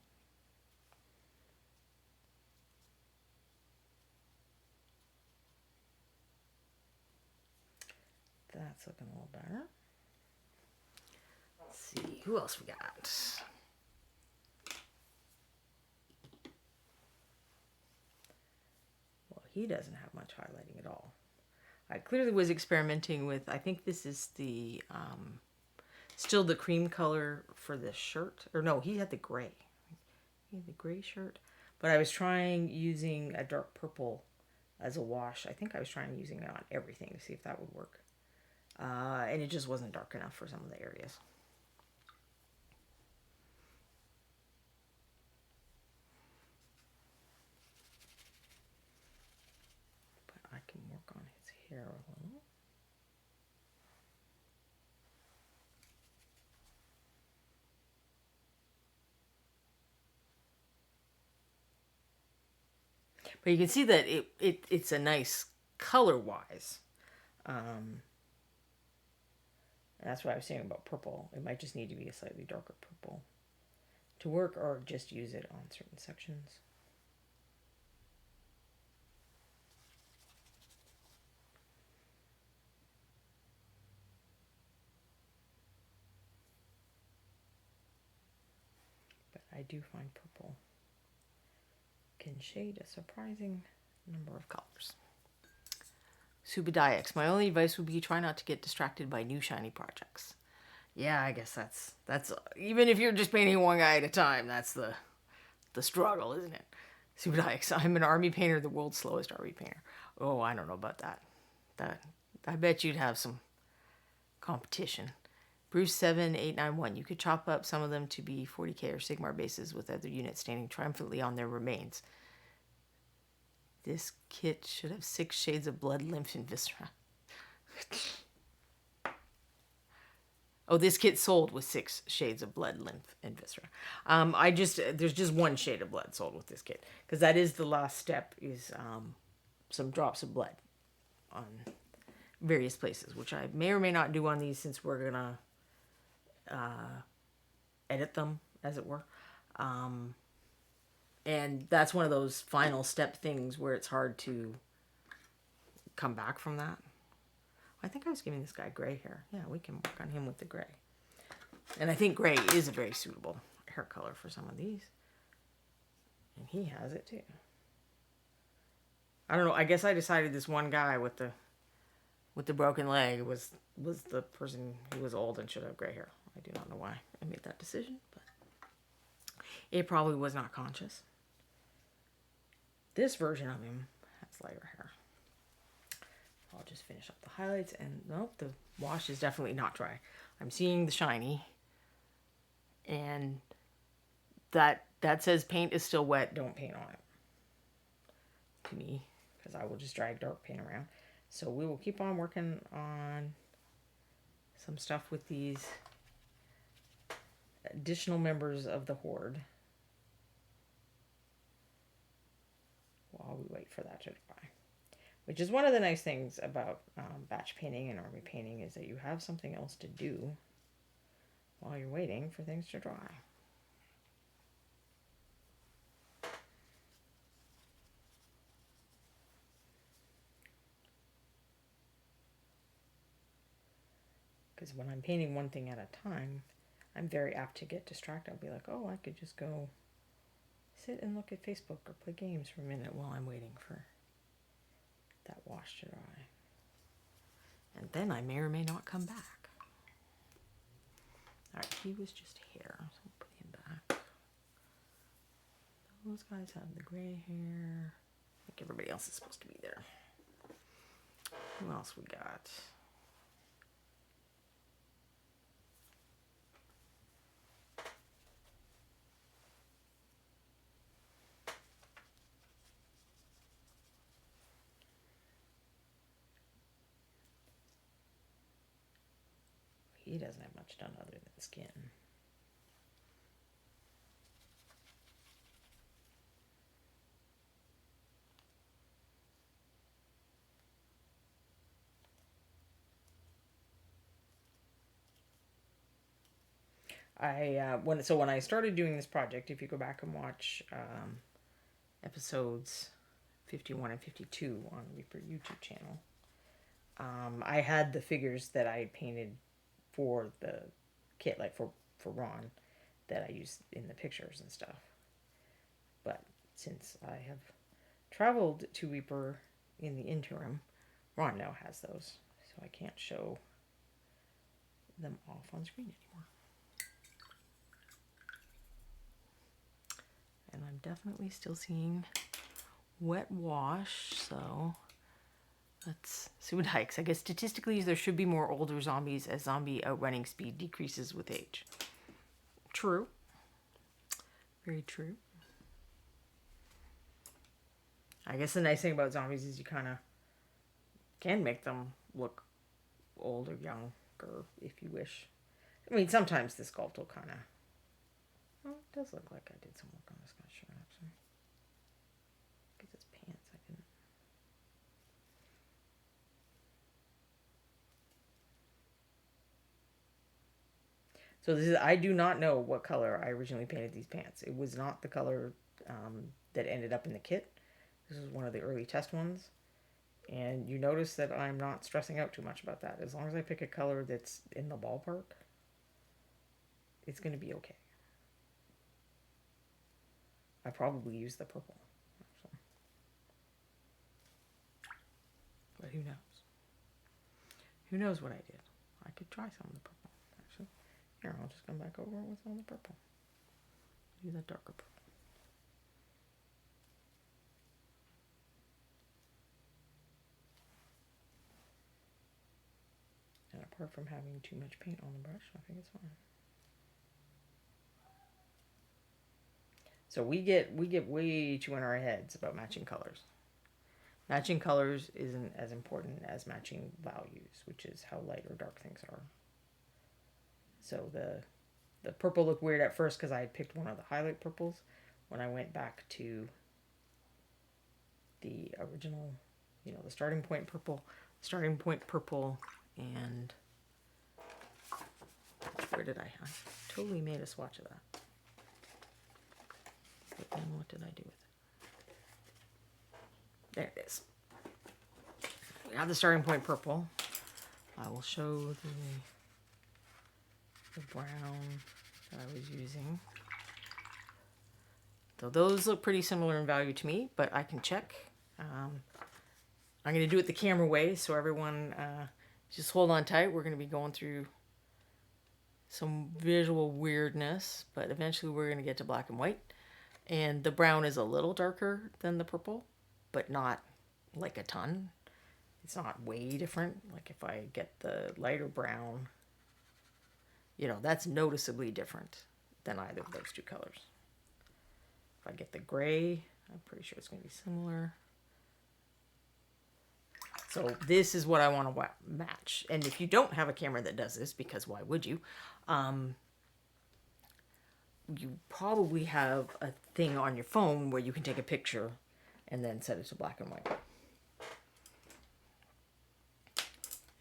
That's looking a little better. Let's see, who else we got? Well, he doesn't have much highlighting at all. I clearly was experimenting with, I think this is the still the cream color for the shirt. Or no, he had the gray. He had the gray shirt. But I was trying using a dark purple as a wash. I think I was trying using it on everything to see if that would work. And it just wasn't dark enough for some of the areas. But I can work on his hair a little. But you can see that it's a nice color-wise. That's what I was saying about purple. It might just need to be a slightly darker purple to work, or just use it on certain sections. But I do find purple can shade a surprising number of colors. Subadix. My only advice would be try not to get distracted by new shiny projects. Yeah, I guess that's even if you're just painting one guy at a time, that's the struggle, isn't it? Subadix. I'm an army painter, the world's slowest army painter. Oh, I don't know about that. I bet you'd have some competition. Bruce7891. You could chop up some of them to be 40k or Sigmar bases with other units standing triumphantly on their remains. This kit should have 6 shades of blood, lymph, and viscera. Oh, this kit sold with 6 shades of blood, lymph, and viscera. There's just 1 shade of blood sold with this kit. Because that is the last step, is some drops of blood on various places, which I may or may not do on these, since we're going to edit them, as it were. And that's one of those final step things where it's hard to come back from that. I think I was giving this guy gray hair. Yeah, we can work on him with the gray. And I think gray is a very suitable hair color for some of these. And he has it too. I don't know. I guess I decided this one guy with the broken leg was the person who was old and should have gray hair. I do not know why I made that decision, but it probably was not conscious. This version of him has lighter hair. I'll just finish up the highlights, and nope, the wash is definitely not dry. I'm seeing the shiny, and that says paint is still wet, don't paint on it. To me, because I will just drag dark paint around. So we will keep on working on some stuff with these additional members of the Horde while we wait for that to dry. Which is one of the nice things about batch painting and army painting, is that you have something else to do while you're waiting for things to dry. Because when I'm painting one thing at a time, I'm very apt to get distracted. I'll be like, oh, I could just go sit and look at Facebook or play games for a minute while I'm waiting for that wash to dry. And then I may or may not come back. Alright, he was just hair, so we'll put him back. Those guys have the gray hair. I think everybody else is supposed to be there. Who else we got? He doesn't have much done other than skin. When I started doing this project, if you go back and watch episodes 51 and 52 on Reaper YouTube channel, I had the figures that I painted for the kit, like for Ron, that I used in the pictures and stuff. But since I have traveled to Reaper in the interim, Ron now has those, so I can't show them off on screen anymore. And I'm definitely still seeing wet wash, so let's see what hikes. I guess statistically there should be more older zombies, as zombie outrunning speed decreases with age. True. Very true. I guess the nice thing about zombies is you kind of can make them look old or younger if you wish. I mean, sometimes the sculpt will kind of... Well, it does look like I did some work on this guy's shirt, actually. Look at his pants. So this is, I do not know what color I originally painted these pants. It was not the color that ended up in the kit. This was one of the early test ones. And you notice that I'm not stressing out too much about that. As long as I pick a color that's in the ballpark, it's going to be okay. I probably used the purple, actually. But who knows? Who knows what I did? I could try some of the purple, actually. Here, I'll just come back over with all the purple. Do the darker purple. And apart from having too much paint on the brush, I think it's fine. So we get way too in our heads about matching colors. Matching colors isn't as important as matching values, which is how light or dark things are. So the purple looked weird at first because I had picked one of the highlight purples. When I went back to the original, the starting point purple, and where did I totally made a swatch of that. But then what did I do with it? There it is. We have the starting point purple. I will show the brown that I was using. So those look pretty similar in value to me, but I can check. I'm going to do it the camera way, so everyone just hold on tight. We're going to be going through some visual weirdness, but eventually we're going to get to black and white. And the brown is a little darker than the purple, but not like a ton. It's not way different. Like if I get the lighter brown, that's noticeably different than either of those two colors. If I get the gray, I'm pretty sure it's going to be similar. So this is what I want to match. And if you don't have a camera that does this, because why would you? You probably have a thing on your phone where you can take a picture and then set it to black and white.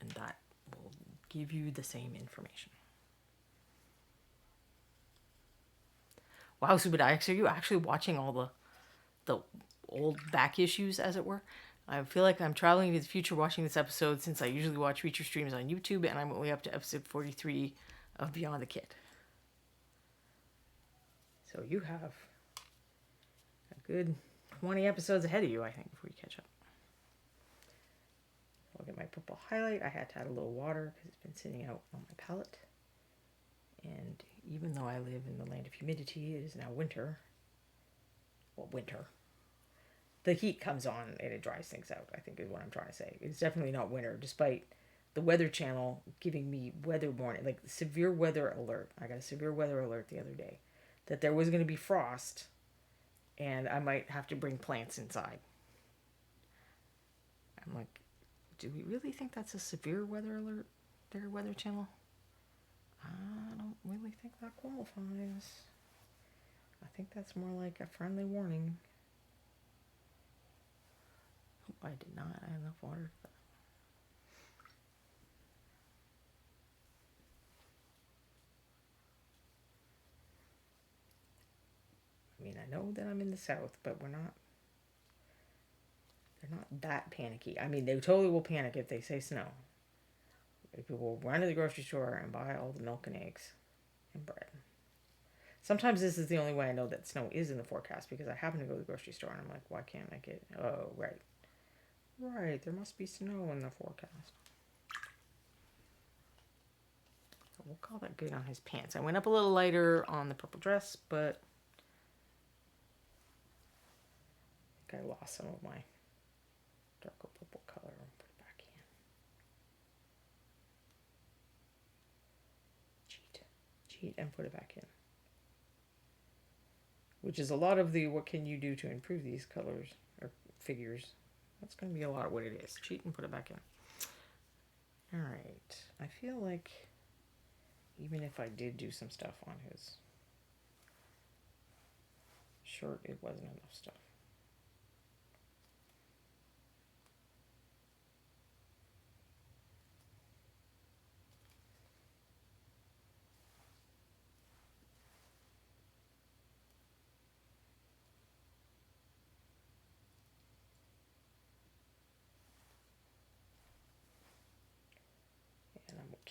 And that will give you the same information. Wow, Subadiax, are you actually watching all the old back issues, as it were? I feel like I'm traveling to the future watching this episode, since I usually watch Reacher streams on YouTube, and I'm only up to episode 43 of Beyond the Kit. So you have a good 20 episodes ahead of you, I think, before you catch up. I'll get my purple highlight. I had to add a little water because it's been sitting out on my palette. And even though I live in the land of humidity, it is now winter. Well, winter. The heat comes on and it dries things out, I think is what I'm trying to say. It's definitely not winter, despite the Weather Channel giving me weather warning, like severe weather alert. I got a severe weather alert the other day that there was going to be frost and I might have to bring plants inside. I'm like, do we really think that's a severe weather alert there, Weather Channel? I don't really think that qualifies. I think that's more like a friendly warning. I did not add enough water to that. I mean, I know that I'm in the South, but they're not that panicky. I mean, they totally will panic if they say snow. People will run to the grocery store and buy all the milk and eggs and bread. Sometimes this is the only way I know that snow is in the forecast, because I happen to go to the grocery store and I'm like, why can't I get... Oh, right. Right, there must be snow in the forecast. So we'll call that good on his pants. I went up a little lighter on the purple dress, but I think I lost some of my darker purple color. I'll put it back in. Cheat and put it back in. Which is a lot of the what can you do to improve these colors or figures. That's going to be a lot of what it is. Cheat and put it back in. Alright. I feel like even if I did do some stuff on his shirt, it wasn't enough stuff.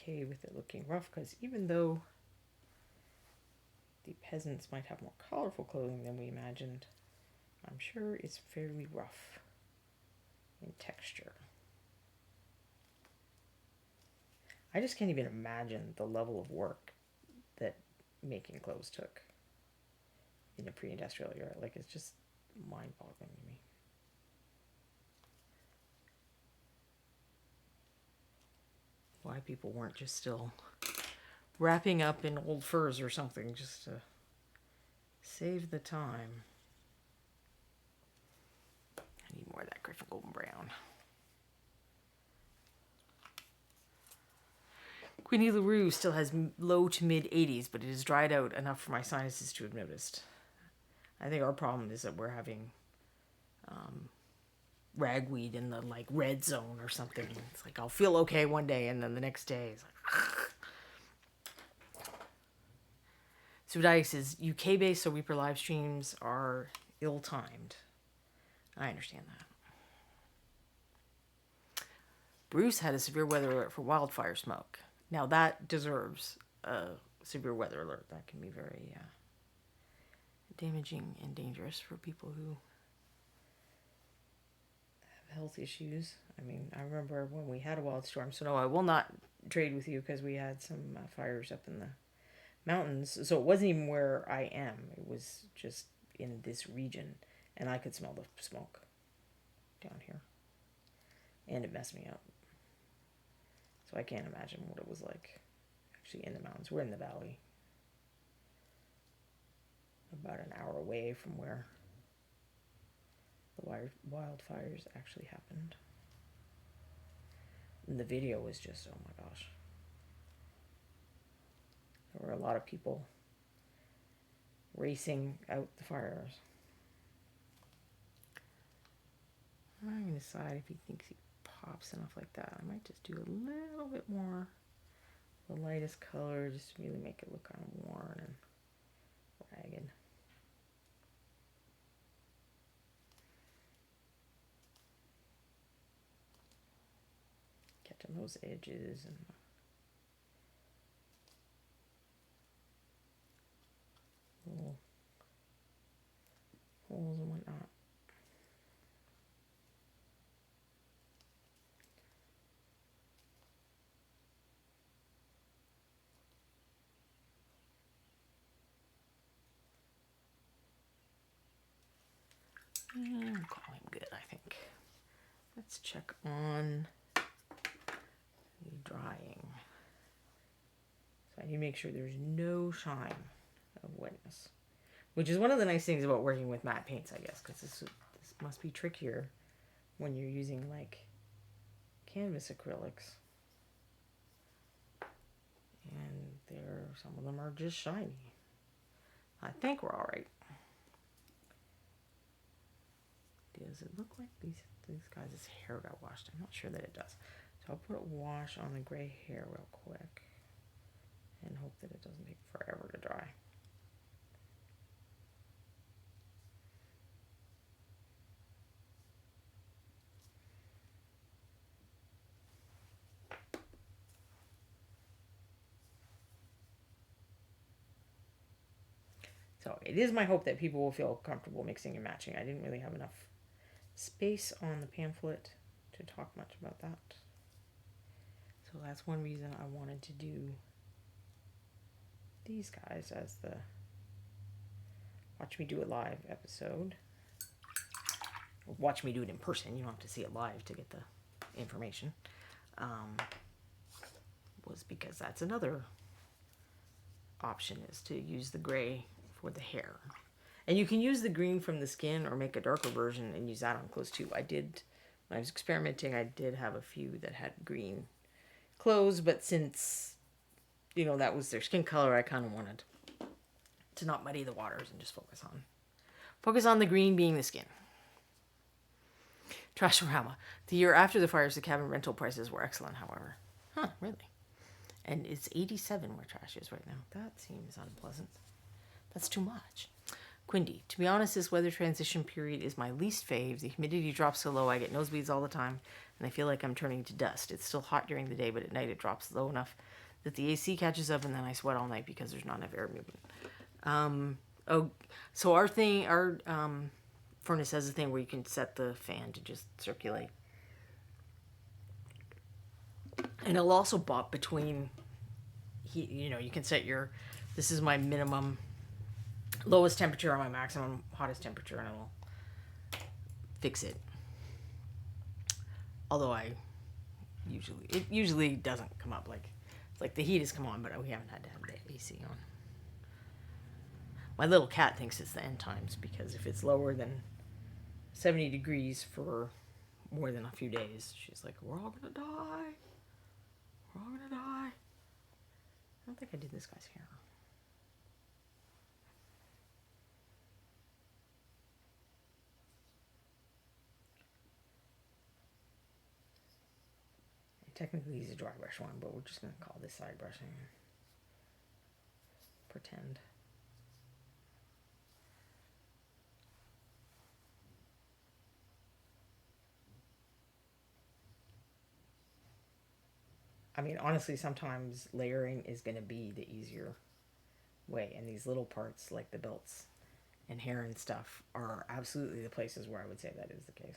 okay with it looking rough, because even though the peasants might have more colorful clothing than we imagined, I'm sure it's fairly rough in texture. I just can't even imagine the level of work that making clothes took in a pre-industrial era. Like, it's just mind-boggling to me. Why people weren't just still wrapping up in old furs or something just to save the time. I need more of that Griffin Golden Brown. Queenie LaRue still has low to mid 80s, but it has dried out enough for my sinuses to have noticed. I think our problem is that we're having ragweed in the like red zone or something. It's like I'll feel okay one day, and then the next day it's like. Sudice says UK based, so Reaper live streams are ill-timed. I understand that. Bruce had a severe weather alert for wildfire smoke. Now that deserves a severe weather alert. That can be very damaging and dangerous for people who have health issues. I mean, I remember when we had a wild storm. So no, I will not trade with you because we had some fires up in the mountains. So it wasn't even where I am. It was just in this region. And I could smell the smoke down here. And it messed me up. So I can't imagine what it was like actually in the mountains. We're in the valley. About an hour away from where the wildfires actually happened. And the video was just, oh my gosh. There were a lot of people racing out the fires. I'm going to decide if he thinks he pops enough like that. I might just do a little bit more the lightest color just to really make it look kind of worn and ragged. Catching those edges and little holes and whatnot. I'm calling good, I think. Let's check on the drying. So I need to make sure there's no shine of wetness, which is one of the nice things about working with matte paints, I guess, because this must be trickier when you're using like canvas acrylics, and some of them are just shiny. I think we're all right. Does it look like these guys' hair got washed? I'm not sure that it does. So I'll put a wash on the gray hair real quick and hope that it doesn't take forever to dry. So it is my hope that people will feel comfortable mixing and matching. I didn't really have enough space on the pamphlet to talk much about that. So that's one reason I wanted to do these guys as the Watch Me Do It Live episode. Or watch me do it in person. You don't have to see it live to get the information. Was because that's another option, is to use the gray for the hair. And you can use the green from the skin or make a darker version and use that on clothes too. I did, when I was experimenting, I did have a few that had green clothes, but since, you know, that was their skin color, I kind of wanted to not muddy the waters and just focus on the green being the skin. Trashorama. The year after the fires, the cabin rental prices were excellent, however. Huh, really? And it's 87 where trash is right now. That seems unpleasant. That's too much. Quindy. To be honest, this weather transition period is my least fave. The humidity drops so low, I get nosebleeds all the time, and I feel like I'm turning to dust. It's still hot during the day, but at night it drops low enough that the AC catches up, and then I sweat all night because there's not enough air movement. So our furnace has a thing where you can set the fan to just circulate, and it'll also bop between heat. You can set this is my minimum lowest temperature on my maximum hottest temperature, and it'll fix it. Although it usually doesn't come up like the heat has come on, but we haven't had to have the AC on. My little cat thinks it's the end times, because if it's lower than 70 degrees for more than a few days, she's like, we're all gonna die. We're all gonna die. I don't think I did this guy's hair. Technically he's a dry brush one, but we're just going to call this side brushing. Pretend. I mean, honestly, sometimes layering is going to be the easier way. And these little parts, like the belts and hair and stuff, are absolutely the places where I would say that is the case.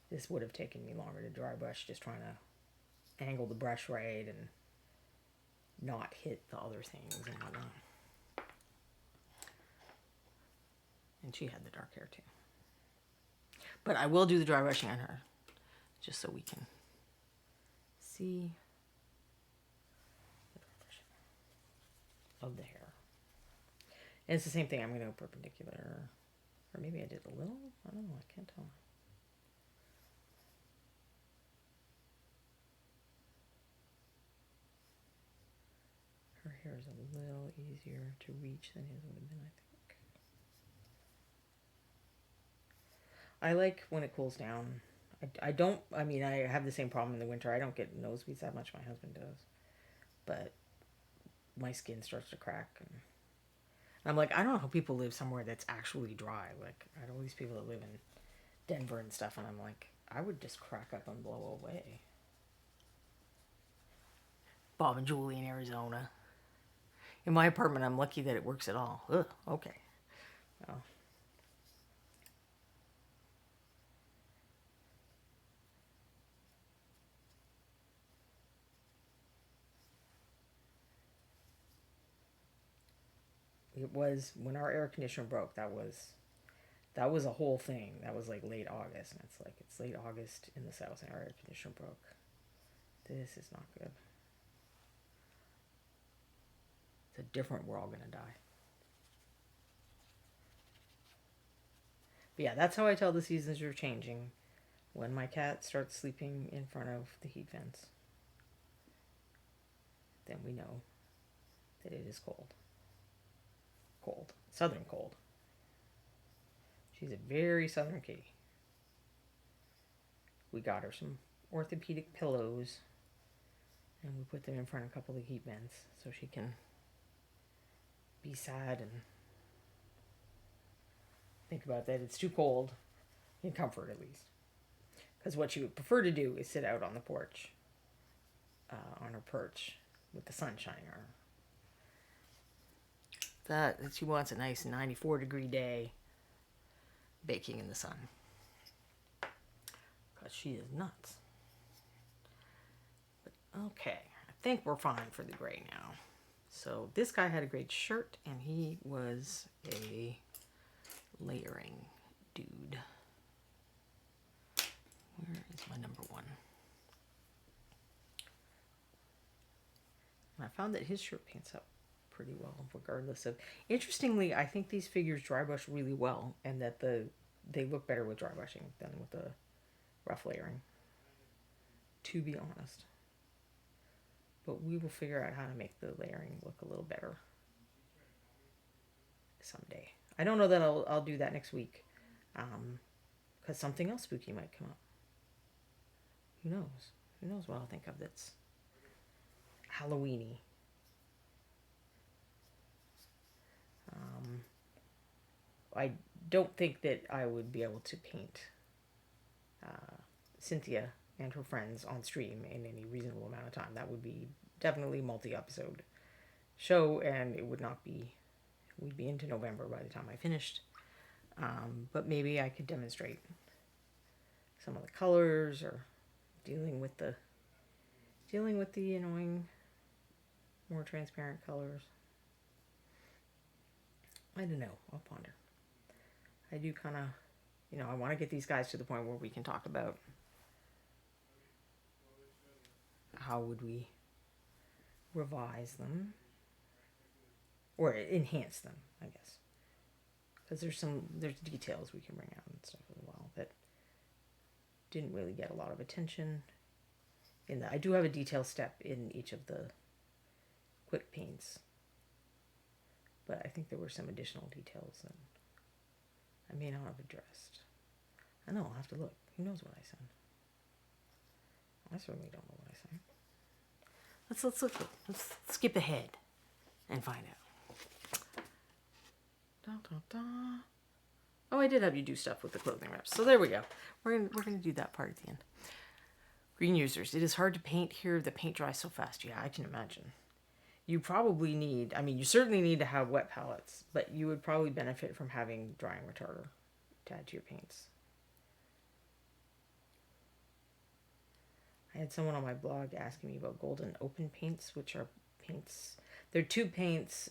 This would have taken me longer to dry brush, just trying to angle the brush right and not hit the other things and whatnot. And she had the dark hair too. But I will do the dry brushing on her, just so we can see the dry brushing of the hair. And it's the same thing. I'm going to go perpendicular. Or maybe I did a little. I don't know. I can't tell. Her hair is a little easier to reach than his would have been, I think. I like when it cools down. I mean, I have the same problem in the winter. I don't get nosebleeds that much. My husband does. But my skin starts to crack. And I'm like, I don't know how people live somewhere that's actually dry. Like, I know these people that live in Denver and stuff, and I'm like, I would just crack up and blow away. Bob and Julie in Arizona. In my apartment, I'm lucky that it works at all. Ugh, okay. Well. It was when our air conditioner broke. That was a whole thing. That was like late August, and it's late August in the South, and our air conditioner broke. This is not good. It's a different we're all gonna die. But yeah, that's how I tell the seasons are changing. When my cat starts sleeping in front of the heat vents, then we know that it is cold. Cold. Southern cold. She's a very southern kitty. We got her some orthopedic pillows, and we put them in front of a couple of heat vents so she can be sad and think about that it's too cold, in comfort at least. Because what she would prefer to do is sit out on the porch, on her perch, with the sun shining on her. That she wants a nice 94-degree day, baking in the sun. Because she is nuts. But okay, I think we're fine for the gray now. So this guy had a great shirt, and he was a layering dude. Where is my number one? And I found that his shirt paints up pretty well, regardless of... Interestingly, I think these figures dry brush really well, and that they look better with dry brushing than with the rough layering, to be honest. But we will figure out how to make the layering look a little better someday. I don't know that I'll do that next week, because something else spooky might come up. Who knows? Who knows what I'll think of that's Halloween-y. I don't think that I would be able to paint Cynthia and her friends on stream in any reasonable amount of time. That would be definitely multi-episode show, and it would not be, we'd be into November by the time I finished. But maybe I could demonstrate some of the colors, or dealing with the annoying, more transparent colors. I don't know. I'll ponder. I do kind of, I want to get these guys to the point where we can talk about how would we revise them or enhance them, I guess. Because there's details we can bring out and stuff as well that didn't really get a lot of attention. I do have a detail step in each of the quick paints, but I think there were some additional details that I may not have addressed. I know, I'll have to look. Who knows what I said? I certainly don't know what I said. Let's look. Let's skip ahead and find out. Da, da, da. Oh, I did have you do stuff with the clothing reps. So there we go. We're gonna do that part at the end. Green users. It is hard to paint here. The paint dries so fast. Yeah, I can imagine. You probably need, you certainly need to have wet palettes, but you would probably benefit from having drying retarder to add to your paints. I had someone on my blog asking me about golden open paints, which are paints. They're two paints.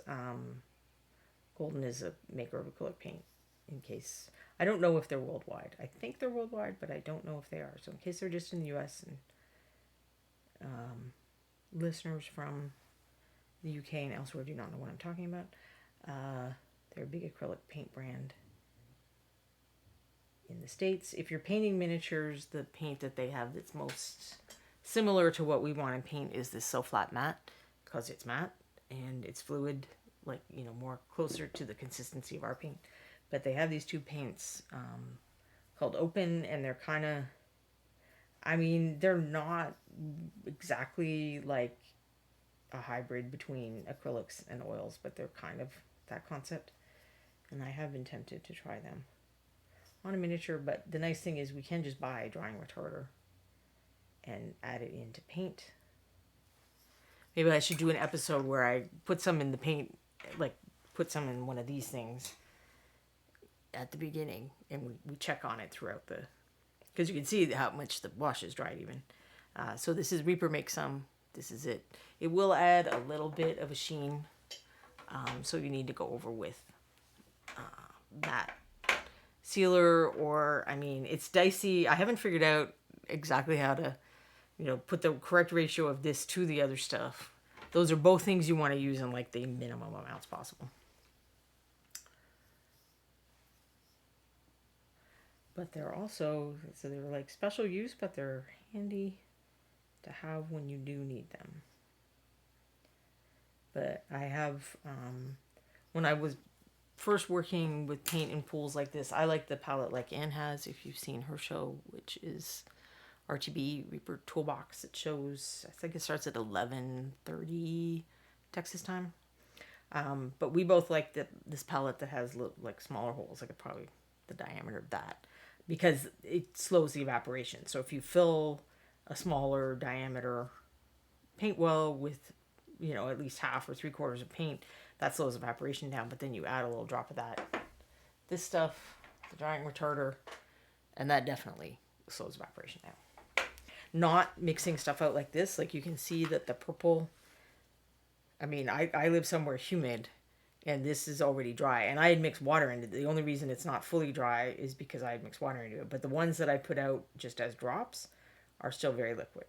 Golden is a maker of acrylic paint, in case. I don't know if they're worldwide. I think they're worldwide, but I don't know if they are. So in case they're just in the US, and listeners from the UK and elsewhere do not know what I'm talking about. They're a big acrylic paint brand in the States. If you're painting miniatures, the paint that they have that's most similar to what we want to paint is this So Flat Matte, because it's matte and it's fluid, like, more closer to the consistency of our paint. But they have these two paints called Open, and they're kind of, they're not exactly like a hybrid between acrylics and oils, but they're kind of that concept. And I have been tempted to try them on a miniature, but the nice thing is we can just buy a drying retarder and add it into paint. Maybe I should do an episode where I put some in the paint, like put some in one of these things at the beginning, and we check on it throughout because you can see how much the wash is dried even. So this is Reaper Make Some. This is it. It will add a little bit of a sheen, so you need to go over with that sealer, or it's dicey. I haven't figured out exactly how to put the correct ratio of this to the other stuff. Those are both things you want to use in like the minimum amounts possible. But they're also, so they're like special use, but they're handy to have when you do need them. But I have, when I was first working with paint in pools like this, I like the palette like Anne has, if you've seen her show, which is RTB Reaper Toolbox. It shows, I think it starts at 11:30 Texas time. But we both like this palette that has like smaller holes, like probably the diameter of that, because it slows the evaporation. So if you fill a smaller diameter paint well with, at least half or 3/4 of paint, that slows evaporation down. But then you add a little drop of this stuff, the drying retarder, and that definitely slows evaporation down. Not mixing stuff out like this, like you can see that the purple, I live somewhere humid, and this is already dry, and I had mixed water into it. The only reason it's not fully dry is because I had mixed water into it, but the ones that I put out just as drops are still very liquid.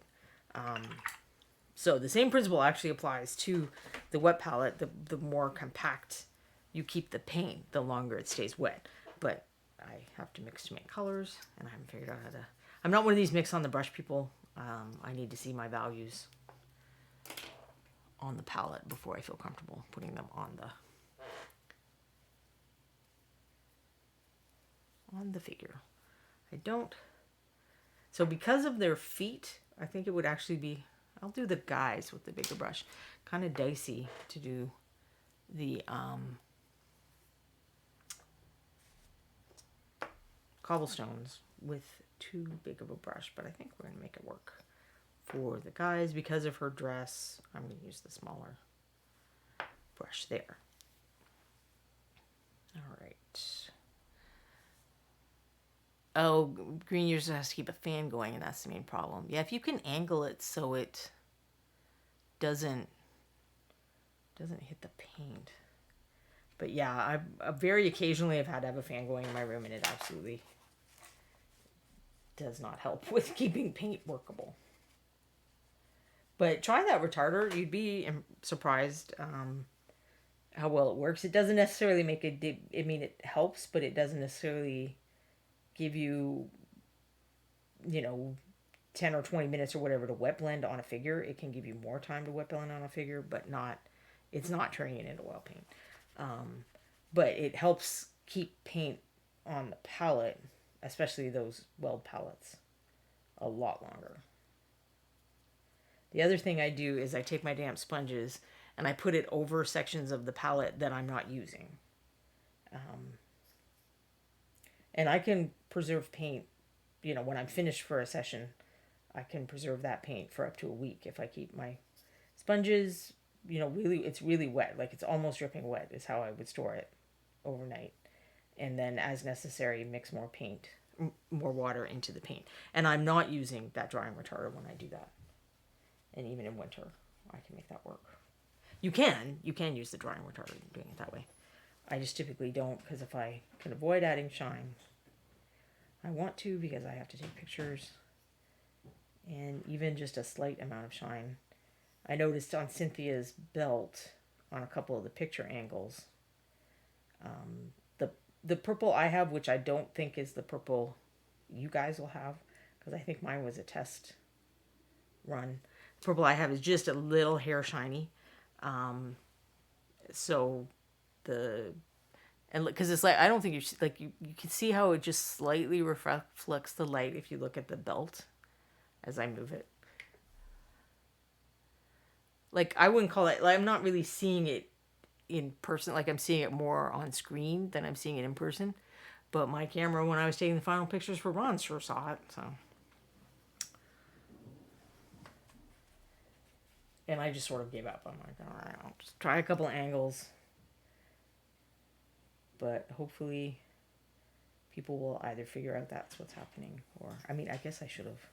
So the same principle actually applies to the wet palette. The more compact you keep the paint, the longer it stays wet. But I have to mix to make colors, and I haven't figured out how to. I'm not one of these mix on the brush people. I need to see my values on the palette before I feel comfortable putting them on the figure. I don't. So because of their feet, I think it would actually be, I'll do the guys with the bigger brush. Kind of dicey to do the cobblestones with too big of a brush, but I think we're going to make it work for the guys. Because of her dress, I'm going to use the smaller brush there. All right. Oh, green user has to keep a fan going, and that's the main problem. Yeah, if you can angle it so it doesn't hit the paint. But yeah, I very occasionally have had to have a fan going in my room, and it absolutely does not help with keeping paint workable. But try that retarder. You'd be surprised how well it works. It doesn't necessarily make I mean, it helps, but it doesn't necessarily give you, 10 or 20 minutes or whatever to wet blend on a figure. It can give you more time to wet blend on a figure, but it's not turning it into oil paint. But it helps keep paint on the palette, especially those weld palettes, a lot longer. The other thing I do is I take my damp sponges and I put it over sections of the palette that I'm not using. And I can preserve paint, when I'm finished for a session, I can preserve that paint for up to a week if I keep my sponges, it's really wet. Like, it's almost dripping wet is how I would store it overnight. And then, as necessary, mix more water into the paint. And I'm not using that drying retarder when I do that. And even in winter, I can make that work. You can use the drying retarder doing it that way. I just typically don't, because if I can avoid adding shine, I want to, because I have to take pictures. And even just a slight amount of shine. I noticed on Cynthia's belt, on a couple of the picture angles, the purple I have, which I don't think is the purple you guys will have, because I think mine was a test run. The purple I have is just a little hair shiny. Because it's like, I don't think you can see how it just slightly reflects the light if you look at the belt as I move it. Like, I wouldn't call it, like, I'm not really seeing it in person. Like, I'm seeing it more on screen than I'm seeing it in person. But my camera, when I was taking the final pictures for Ron, sure saw it, so. And I just sort of gave up. I'm like, all right, I'll just try a couple of angles. But hopefully people will either figure out that's what's happening, or, I mean, I guess I should have.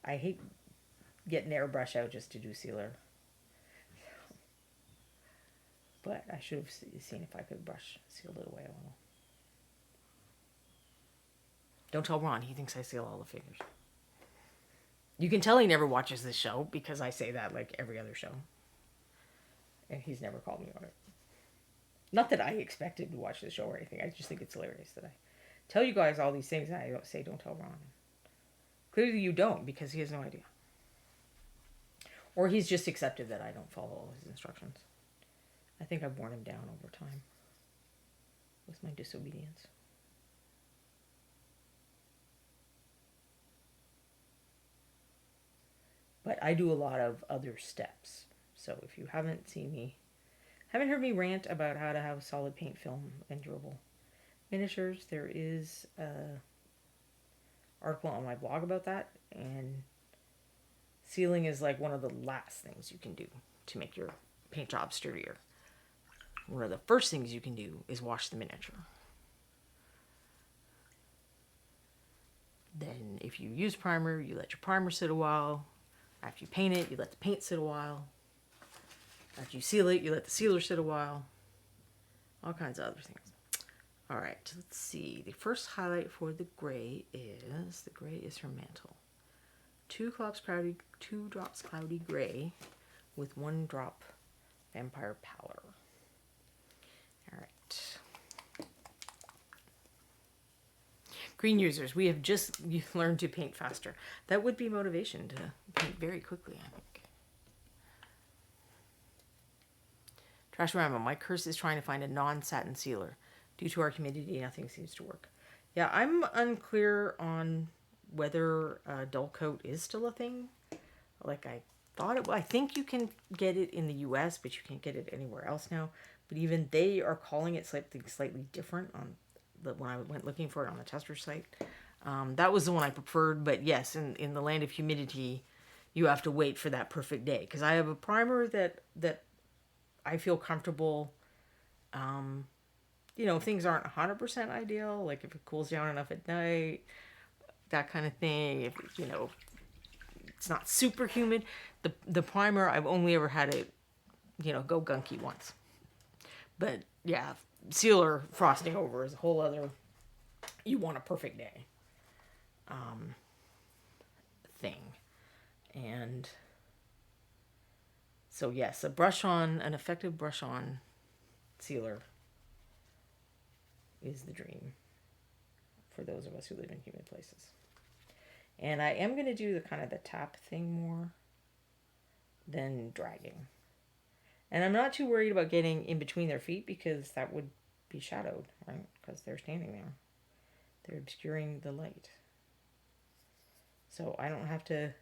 I hate getting airbrush out just to do sealer. But I should have seen if I could seal it away a little. Don't tell Ron, he thinks I seal all the figures. You can tell he never watches this show, because I say that like every other show. And he's never called me on it. Not that I expected to watch the show or anything. I just think it's hilarious that I tell you guys all these things and I don't say don't tell Ron. Clearly you don't, because he has no idea. Or he's just accepted that I don't follow all his instructions. I think I've worn him down over time with my disobedience. But I do a lot of other steps. So if you haven't heard me rant about how to have solid paint film and durable miniatures, there is an article on my blog about that. And sealing is like one of the last things you can do to make your paint job sturdier. One of the first things you can do is wash the miniature. Then if you use primer, you let your primer sit a while. After you paint it, you let the paint sit a while. After you seal it, you let the sealer sit a while. All kinds of other things. All right, let's see. The first highlight for the gray is her mantle. 2 drops cloudy gray with 1 drop vampire powder. All right. Green users, we have just learned to paint faster. That would be motivation to paint very quickly, I think. Trashorama, my curse is trying to find a non-satin sealer. Due to our humidity, nothing seems to work. Yeah, I'm unclear on whether dull coat is still a thing. Like I thought it was. I think you can get it in the US, but you can't get it anywhere else now. But even they are calling it something slightly different on when I went looking for it on the tester site. That was the one I preferred, but yes, in the land of humidity, you have to wait for that perfect day. Because I have a primer that I feel comfortable. If things aren't 100% ideal, like if it cools down enough at night, that kind of thing. If it's not super humid, the primer I've only ever had it, go gunky once. But yeah, sealer frosting over is a whole other. You want a perfect day. Thing. And so yes, an effective brush on sealer is the dream for those of us who live in humid places. And I am going to do the kind of the tap thing more than dragging. And I'm not too worried about getting in between their feet because that would be shadowed, right? Because they're standing there. They're obscuring the light. So I don't have to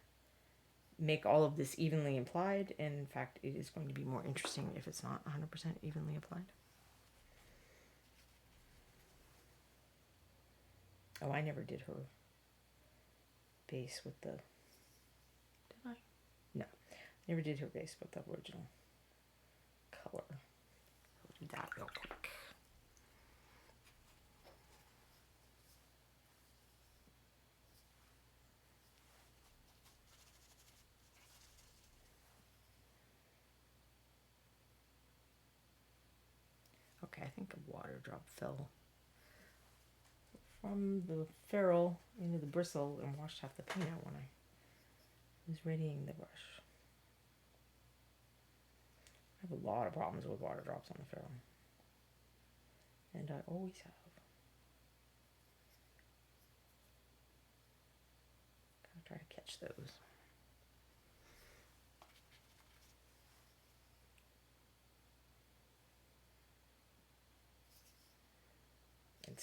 make all of this evenly applied. In fact, it is going to be more interesting if it's not 100% evenly applied. Oh, I never did her base with the... Did I? No. Never did her base with the original color. I'll do that real quick. Okay, I think a water drop fell from the ferrule into the bristle and washed half the paint out when I was readying the brush. I have a lot of problems with water drops on the ferrule. And I always have. Gotta try to catch those.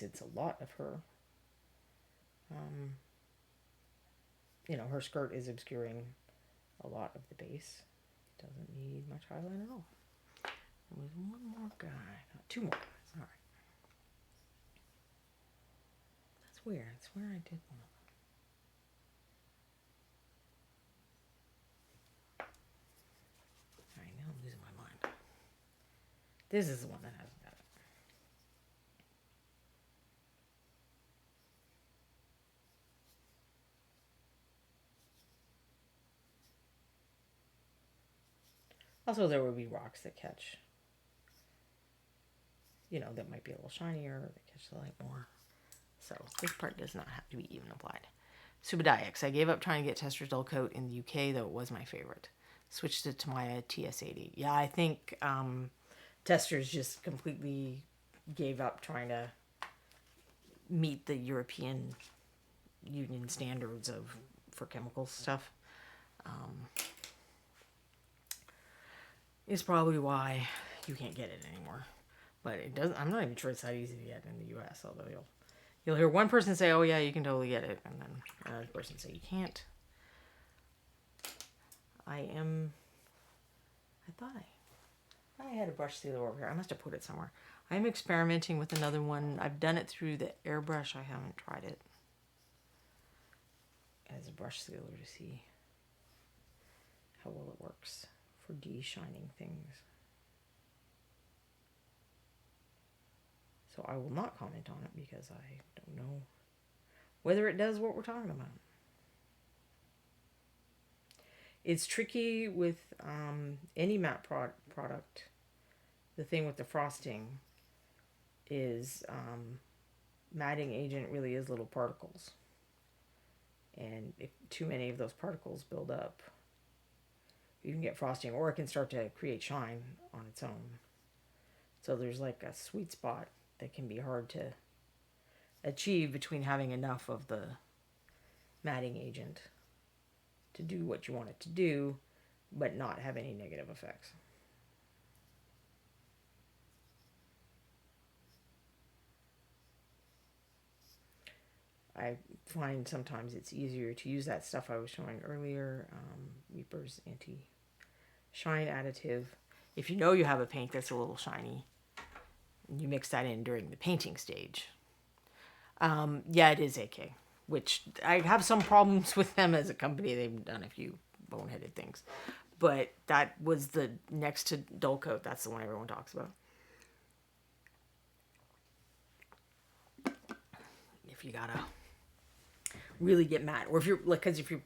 It's a lot of her. Her skirt is obscuring a lot of the base. Doesn't need much highlight at all. There was one more guy. Two more guys. All right. That's weird. I swear I did one of them. All right, now I'm losing my mind. This is the one that hasn't got it. Also, there would be rocks that catch, that might be a little shinier, that catch the light more. So this part does not have to be even applied. Subadiax. I gave up trying to get Tester's dull coat in the UK, though it was my favorite. Switched it to my TS80. Yeah, I think Tester's just completely gave up trying to meet the European Union standards for chemical stuff. Is probably why you can't get it anymore. But it doesn't. I'm not even sure it's that easy to get in the U.S. Although you'll hear one person say, "Oh yeah, you can totally get it," and then another person say, "You can't." I thought I had a brush sealer over here. I must have put it somewhere. I'm experimenting with another one. I've done it through the airbrush. I haven't tried it as a brush sealer to see how well it works for de-shining things. So I will not comment on it because I don't know whether it does what we're talking about. It's tricky with any matte product. The thing with the frosting is matting agent really is little particles. And if too many of those particles build up, you can get frosting, or it can start to create shine on its own. So there's like a sweet spot that can be hard to achieve between having enough of the matting agent to do what you want it to do, but not have any negative effects. I find sometimes it's easier to use that stuff I was showing earlier, Reaper's anti-shine additive. If you know you have a paint that's a little shiny, you mix that in during the painting stage. Yeah, it is AK. which I have some problems with them as a company. They've done a few boneheaded things. But that was the next to dull coat. That's the one everyone talks about. If you gotta really get matte, or if you're like, because if you're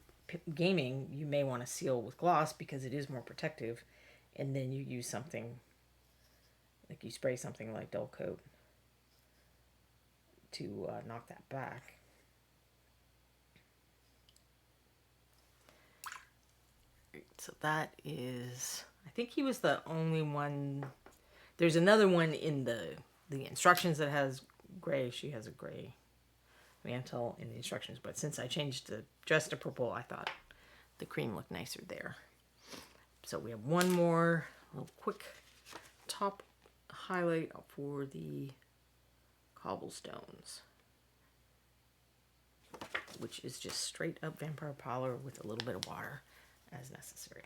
gaming, you may want to seal with gloss because it is more protective, and then you use something like you spray something like dull coat to knock that back. So that is, I think he was the only one. There's another one in the instructions that has gray. She has a gray mantle in the instructions, but since I changed the dress to purple, I thought the cream looked nicer there. So we have one more little quick top highlight for the cobblestones, which is just straight up vampire powder with a little bit of water as necessary.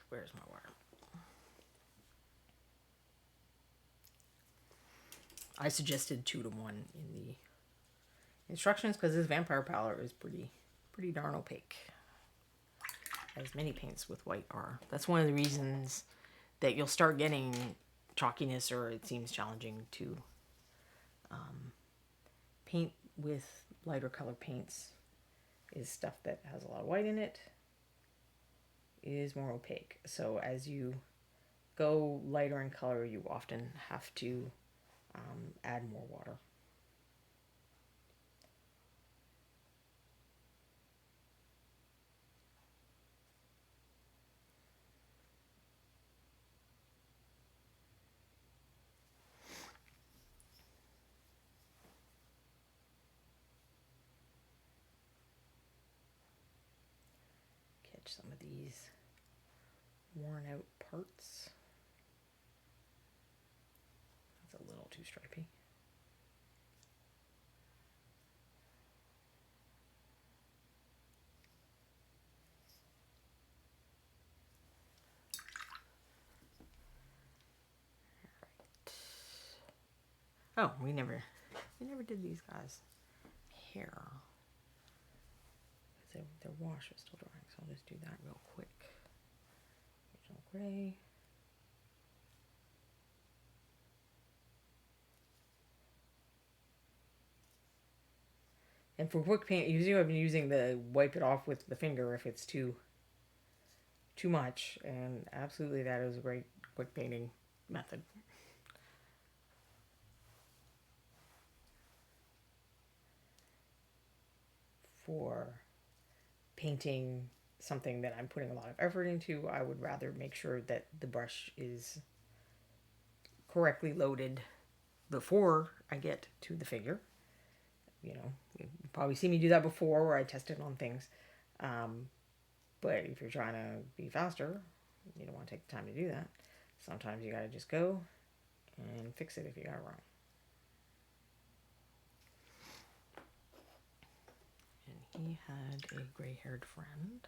Where's my water? I suggested 2 to 1 in the instructions because this vampire powder is pretty darn opaque, as many paints with white are. That's one of the reasons that you'll start getting chalkiness, or it seems challenging to paint with lighter color paints, is stuff that has a lot of white in it is more opaque. So as you go lighter in color, you often have to add more water. Catch some of these worn out parts. That's a little too stripy. Oh, we never did these guys' hair. Their wash was still drying, so I'll just do that real quick. Original gray. And for quick paint, usually I've been using the wipe it off with the finger if it's too much, and absolutely that is a great quick painting method. For painting something that I'm putting a lot of effort into, I would rather make sure that the brush is correctly loaded before I get to the figure. You know, you've probably seen me do that before where I tested on things. But if you're trying to be faster, you don't want to take the time to do that. Sometimes you got to just go and fix it if you got it wrong. And he had a gray-haired friend.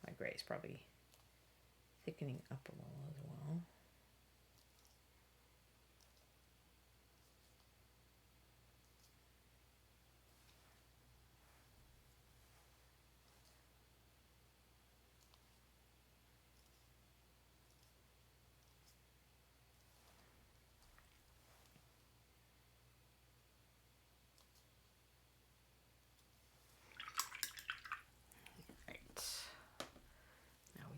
My gray is probably thickening up a little as well.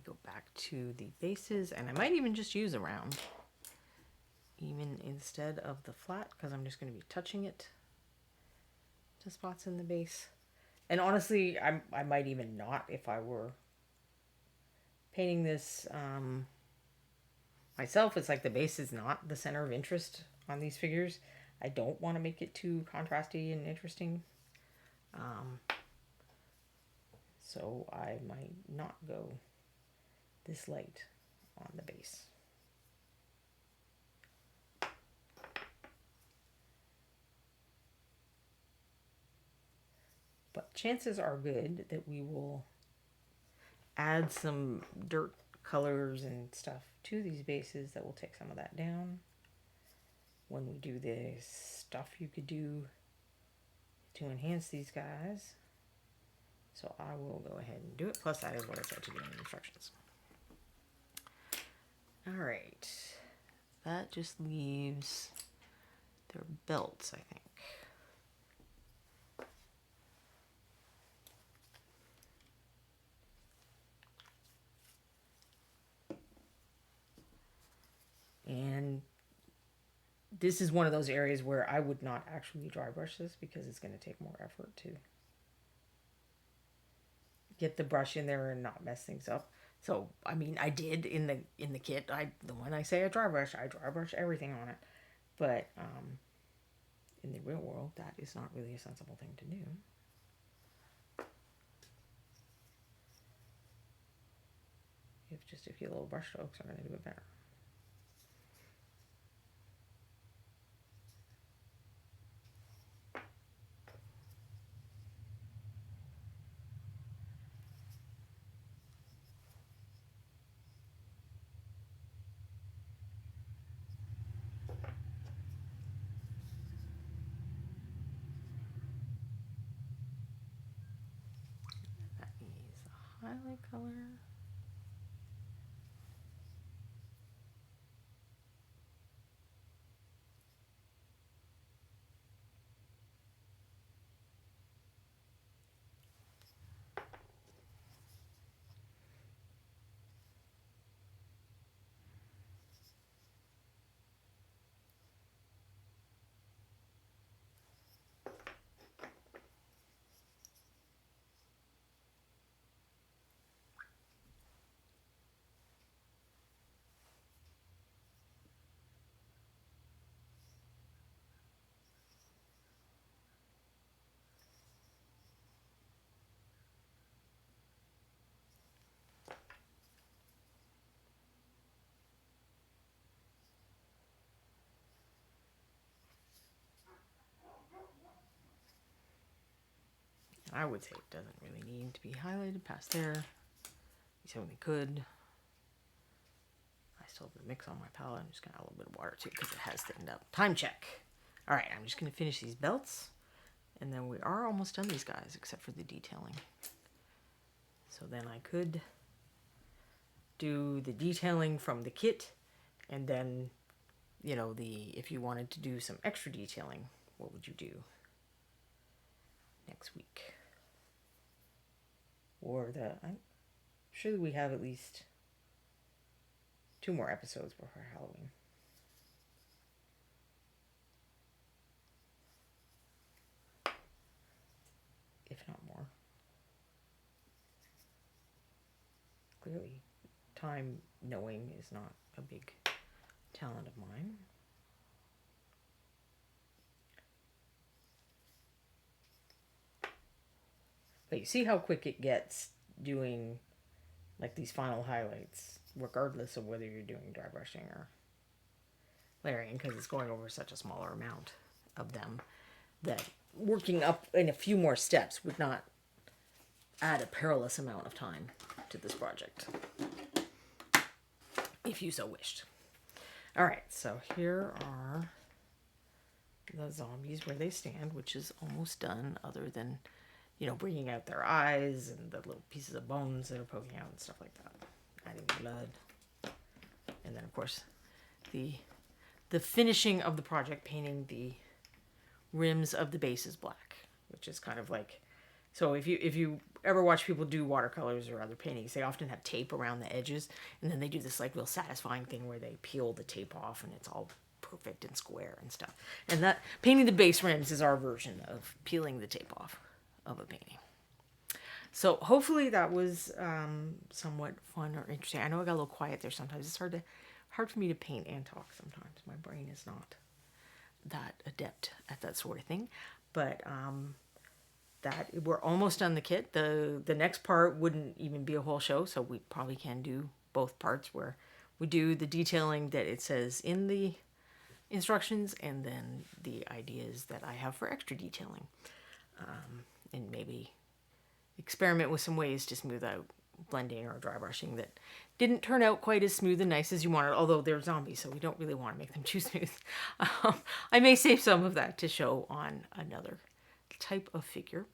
Go back to the bases, and I might even just use a round even instead of the flat, because I'm just going to be touching it to spots in the base. And honestly, I might even not if I were painting this myself. It's like the base is not the center of interest on these figures. I don't want to make it too contrasty and interesting, so I might not go this light on the base. But chances are good that we will add some dirt colors and stuff to these bases that will take some of that down. When we do the stuff you could do to enhance these guys. So I will go ahead and do it. Plus that is what I said to do in the instructions. Alright. That just leaves their belts, I think. And this is one of those areas where I would not actually dry brush this because it's going to take more effort to get the brush in there and not mess things up. So, I mean, I did in the kit. When I say I dry brush everything on it. But in the real world, that is not really a sensible thing to do. If just a few little brush strokes are going to do it better. Highlight color. I would say it doesn't really need to be highlighted past there. You certainly could. I still have the mix on my palette. I'm just going to add a little bit of water too because it has thinned up. Time check. All right, I'm just going to finish these belts. And then we are almost done these guys except for the detailing. So then I could do the detailing from the kit. And then, you know, if you wanted to do some extra detailing, what would you do next week? Or I'm sure we have at least 2 more episodes before Halloween. If not more. Clearly, time knowing is not a big talent of mine. But you see how quick it gets doing like these final highlights, regardless of whether you're doing dry brushing or layering, because it's going over such a smaller amount of them that working up in a few more steps would not add a perilous amount of time to this project, if you so wished. All right, so here are the zombies where they stand, which is almost done, other than, you know, bringing out their eyes and the little pieces of bones that are poking out and stuff like that. Adding blood. And then, of course, the finishing of the project, painting the rims of the bases black, which is kind of like, so if you ever watch people do watercolors or other paintings, they often have tape around the edges, and then they do this like real satisfying thing where they peel the tape off and it's all perfect and square and stuff. And that painting the base rims is our version of peeling the tape off of a painting. So hopefully that was somewhat fun or interesting. I know I got a little quiet there sometimes. It's hard for me to paint and talk sometimes. My brain is not that adept at that sort of thing. But that we're almost done the kit. The next part wouldn't even be a whole show, so we probably can do both parts where we do the detailing that it says in the instructions and then the ideas that I have for extra detailing. And maybe experiment with some ways to smooth out blending or dry brushing that didn't turn out quite as smooth and nice as you wanted, although they're zombies, so we don't really want to make them too smooth. I may save some of that to show on another type of figure.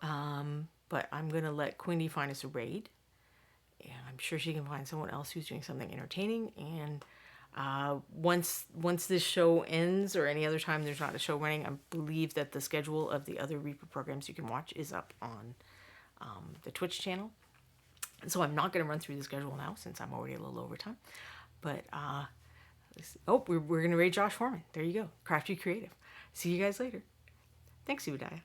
But I'm going to let Quindy find us a raid. And I'm sure she can find someone else who's doing something entertaining. And once this show ends, or any other time there's not a show running, I believe that the schedule of the other Reaper programs you can watch is up on the Twitch channel. So I'm not going to run through the schedule now since I'm already a little over time. But, we're going to raid Josh Foreman. There you go. Crafty Creative. See you guys later. Thanks, Ubadiah.